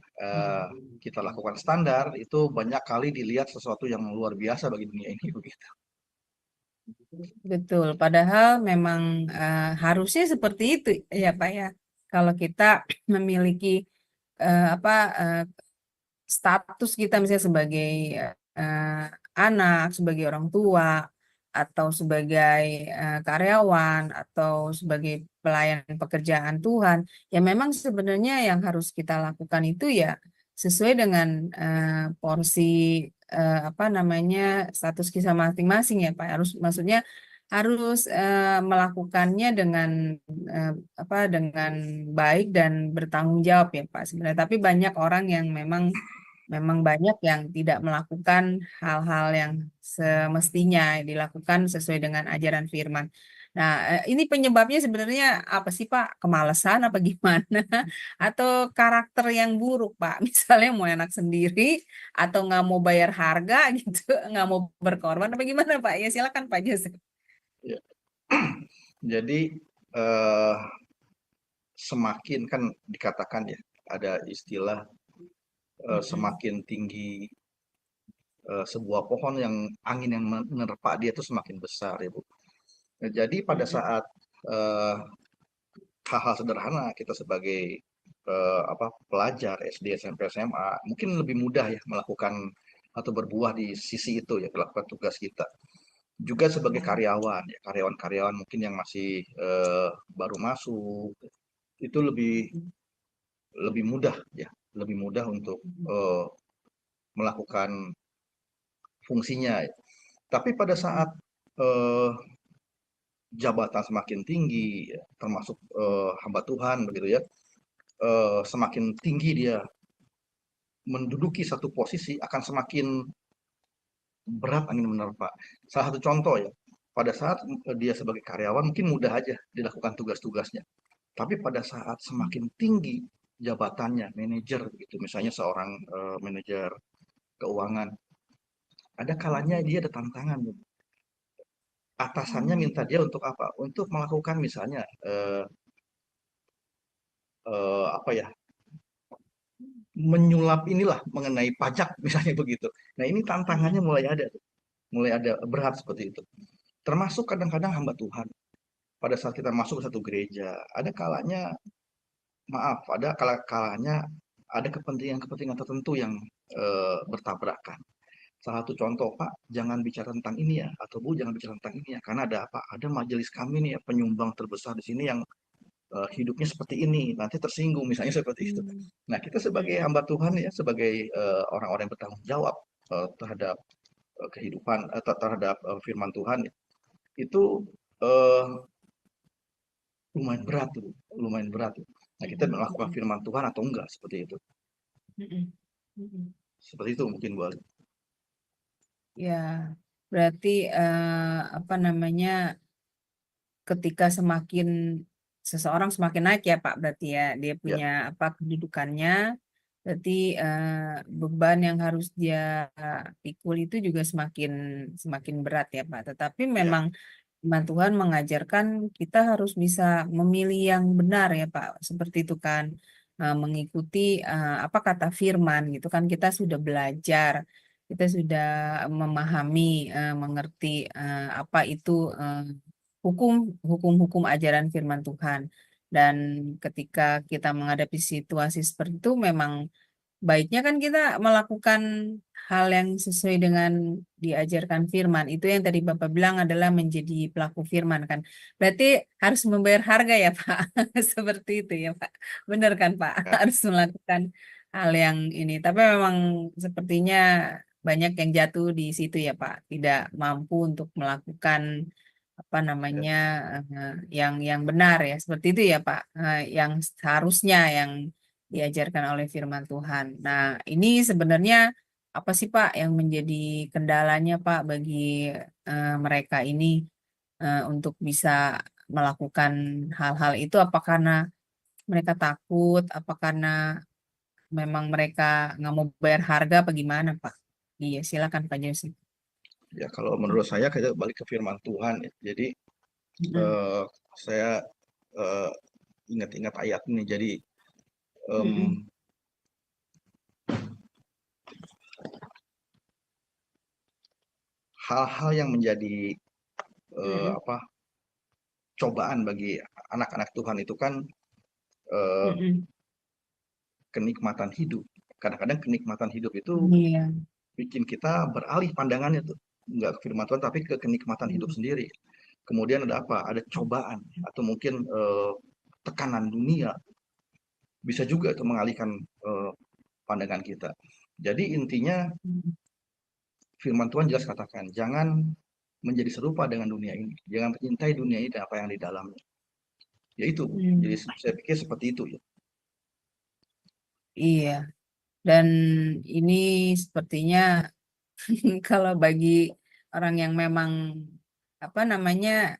kita lakukan standar itu banyak kali dilihat sesuatu yang luar biasa bagi dunia ini begitu. Betul, padahal memang harusnya seperti itu ya Pak ya. Kalau kita memiliki status kita misalnya sebagai anak, sebagai orang tua, atau sebagai karyawan, atau sebagai pelayan pekerjaan Tuhan, ya memang sebenarnya yang harus kita lakukan itu ya sesuai dengan porsi status kita masing-masing ya Pak. Maksudnya harus melakukannya dengan dengan baik dan bertanggung jawab ya Pak sebenarnya. Tapi banyak orang yang memang banyak yang tidak melakukan hal-hal yang semestinya dilakukan sesuai dengan ajaran firman. Nah, ini penyebabnya sebenarnya apa sih Pak? Kemalasan apa gimana? Atau karakter yang buruk Pak? Misalnya mau enak sendiri atau nggak mau bayar harga gitu, nggak mau berkorban apa gimana Pak? Ya silakan Pak Joseph. Ya. Jadi semakin kan dikatakan ya ada istilah semakin tinggi sebuah pohon yang angin yang menerpa dia itu semakin besar ya Bu. Nah, jadi pada saat hal-hal sederhana kita sebagai pelajar SD, SMP, SMA mungkin lebih mudah ya melakukan atau berbuah di sisi itu ya melakukan tugas kita. Juga sebagai karyawan ya karyawan-karyawan mungkin yang masih baru masuk itu lebih mudah ya lebih mudah untuk melakukan fungsinya. Tapi pada saat jabatan semakin tinggi, ya, termasuk hamba Tuhan begitu ya, semakin tinggi dia menduduki satu posisi akan semakin berat angin menerpa. Salah satu contoh ya, pada saat dia sebagai karyawan mungkin mudah aja dilakukan tugas-tugasnya. Tapi pada saat semakin tinggi jabatannya, manajer gitu, misalnya seorang manajer keuangan, ada kalanya dia ada tantangan. Atasannya minta dia untuk apa? Untuk melakukan misalnya menyulap inilah mengenai pajak misalnya begitu. Nah ini tantangannya mulai ada berat seperti itu. Termasuk kadang-kadang hamba Tuhan. Pada saat kita masuk ke satu gereja, ada kalanya kalanya ada kepentingan tertentu yang bertabrakan. Salah satu contoh, Pak, jangan bicara tentang ini ya, atau Bu, jangan bicara tentang ini ya, karena ada apa? Ada majelis kami nih ya, penyumbang terbesar di sini yang hidupnya seperti ini, nanti tersinggung misalnya seperti itu. Nah, kita sebagai hamba Tuhan ya, sebagai orang-orang yang bertanggung jawab terhadap kehidupan, terhadap firman Tuhan, itu lumayan berat tuh, lumayan berat. Nah, kita melakukan firman Tuhan atau enggak seperti itu. Seperti itu mungkin Bu Ali. Ya, berarti ketika seseorang semakin naik ya Pak, berarti ya dia punya kedudukannya, berarti beban yang harus dia pikul itu juga semakin berat ya Pak. Tetapi memang Tuhan mengajarkan kita harus bisa memilih yang benar ya Pak, seperti itu kan, mengikuti apa kata firman gitu kan, kita sudah belajar, kita sudah memahami, mengerti apa itu hukum-hukum ajaran firman Tuhan. Dan ketika kita menghadapi situasi seperti itu, memang baiknya kan kita melakukan hal yang sesuai dengan diajarkan firman. Itu yang tadi Bapak bilang adalah menjadi pelaku firman kan. Berarti harus membayar harga ya Pak. Seperti itu ya Pak. Benar kan Pak? Ya. Harus melakukan hal yang ini. Tapi memang sepertinya banyak yang jatuh di situ ya Pak, tidak mampu untuk melakukan apa namanya yang benar ya, seperti itu ya Pak, yang seharusnya yang diajarkan oleh firman Tuhan. Nah, ini sebenarnya apa sih Pak yang menjadi kendalanya Pak bagi mereka ini untuk bisa melakukan hal-hal itu? Apa karena mereka takut? Apa karena memang mereka nggak mau bayar harga? Apa gimana Pak? Iya, silakan Pak Josi. Ya, kalau menurut saya kita balik ke firman Tuhan ya. Jadi saya ingat-ingat ayat ini. Jadi hal-hal yang menjadi apa cobaan bagi anak-anak Tuhan itu kan kenikmatan hidup. Kadang-kadang kenikmatan hidup itu Iya. bikin kita beralih pandangannya tuh, nggak ke firman Tuhan tapi ke kenikmatan hidup sendiri. Kemudian ada apa? Ada cobaan atau mungkin tekanan dunia bisa juga itu mengalihkan pandangan kita. Jadi intinya firman Tuhan jelas katakan, jangan menjadi serupa dengan dunia ini, jangan mencintai dunia ini dan apa yang di dalamnya. Ya itu, jadi saya pikir seperti itu ya. Iya, dan ini sepertinya kalau bagi orang yang memang apa namanya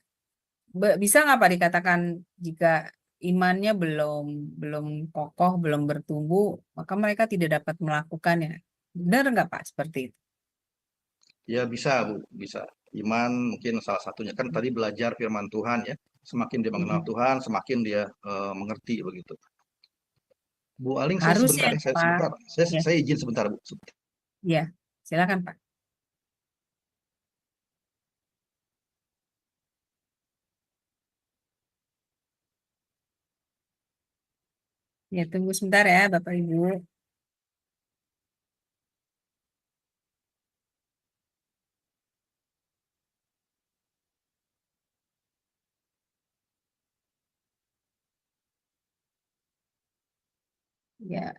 bisa nggak Pak dikatakan jika imannya belum kokoh, belum bertumbuh, maka mereka tidak dapat melakukannya. Benar nggak Pak seperti itu? Ya bisa Bu, bisa. Iman mungkin salah satunya kan tadi belajar firman Tuhan ya. Semakin dia mengenal Tuhan, semakin dia mengerti begitu. Bu Aling, saya Harusnya sebentar ya, Pak. saya izin sebentar Bu. Ya, silakan Pak. Ya, tunggu sebentar ya Bapak Ibu. Ya,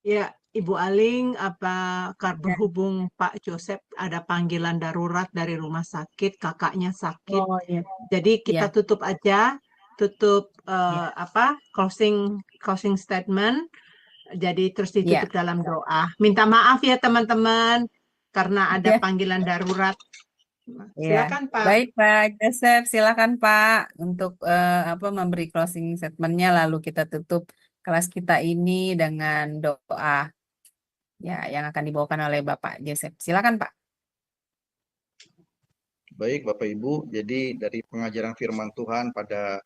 Ya, Ibu Aling, apakah berhubung Pak Joseph ada panggilan darurat dari rumah sakit, kakaknya sakit, oh ya, jadi kita ya, tutup aja, tutup ya, closing statement, jadi terus ya. ditutup dalam doa. Minta maaf ya teman-teman, karena ada Ya. panggilan darurat. Ya, Silakan Pak. baik Pak Joseph, silakan Pak untuk memberi closing statementnya, lalu kita tutup kelas kita ini dengan doa ya yang akan dibawakan oleh Bapak Joseph. Silakan Pak. Baik Bapak Ibu, jadi dari pengajaran firman Tuhan pada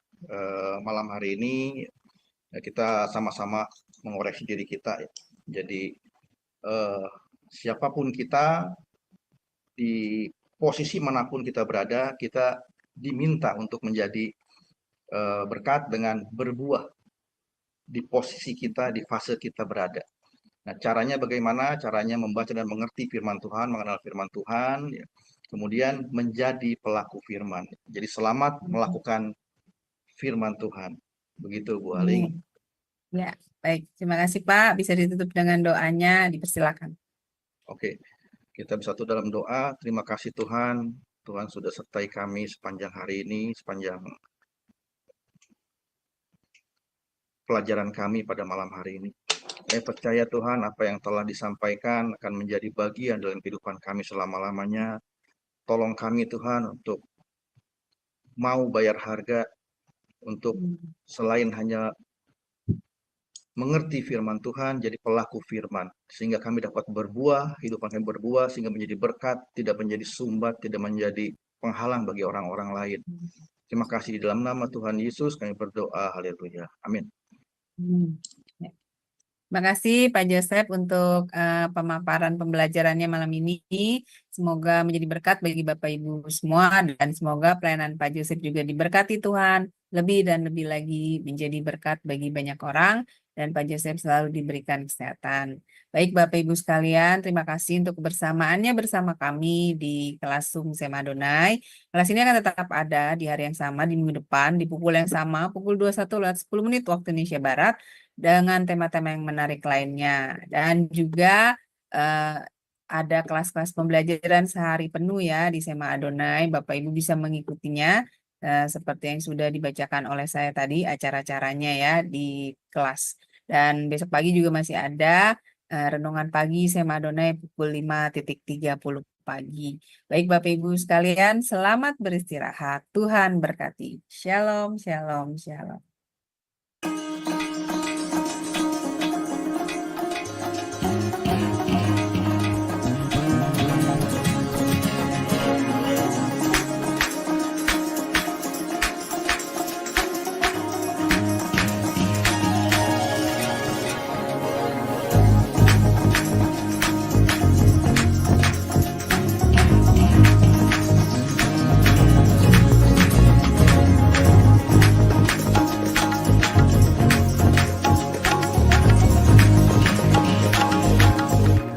malam hari ini kita sama-sama mengoreksi diri kita ya. Jadi siapapun kita di posisi manapun kita berada, kita diminta untuk menjadi berkat dengan berbuah di posisi kita, di fase kita berada. Nah, caranya bagaimana? Caranya membaca dan mengerti firman Tuhan, mengenal firman Tuhan, ya. Kemudian menjadi pelaku firman. Jadi selamat melakukan firman Tuhan. Begitu Bu Aling. Ya, baik. Terima kasih Pak. Bisa ditutup dengan doanya, dipersilakan. Oke, kita bersatu dalam doa. Terima kasih Tuhan. Tuhan sudah sertai kami sepanjang hari ini, sepanjang pelajaran kami pada malam hari ini. Saya percaya Tuhan apa yang telah disampaikan akan menjadi bagian dalam kehidupan kami selama-lamanya. Tolong kami Tuhan untuk mau bayar harga, untuk selain hanya mengerti firman Tuhan, jadi pelaku firman. Sehingga kami dapat berbuah, kehidupan kami berbuah, sehingga menjadi berkat, tidak menjadi sumbat, tidak menjadi penghalang bagi orang-orang lain. Terima kasih di dalam nama Tuhan Yesus kami berdoa. Haleluya. Amin. Terima kasih Pak Joseph untuk pemaparan pembelajarannya malam ini. Semoga menjadi berkat bagi Bapak Ibu semua dan semoga pelayanan Pak Joseph juga diberkati Tuhan lebih dan lebih lagi menjadi berkat bagi banyak orang. dan Pak Joseph selalu diberikan kesehatan. Baik Bapak Ibu sekalian, terima kasih untuk kebersamaannya bersama kami di kelas Zoom SMA Adonai. Kelas ini akan tetap ada di hari yang sama, di minggu depan, di pukul yang sama, pukul 21:10 waktu Indonesia Barat, dengan tema-tema yang menarik lainnya. Dan juga ada kelas-kelas pembelajaran sehari penuh ya di SMA Adonai. Bapak Ibu bisa mengikutinya seperti yang sudah dibacakan oleh saya tadi acara-acaranya ya di kelas. Dan besok pagi juga masih ada renungan pagi SMA Adonai pukul 5:30 pagi. Baik Bapak Ibu sekalian, selamat beristirahat. Tuhan berkati. Shalom, shalom, shalom.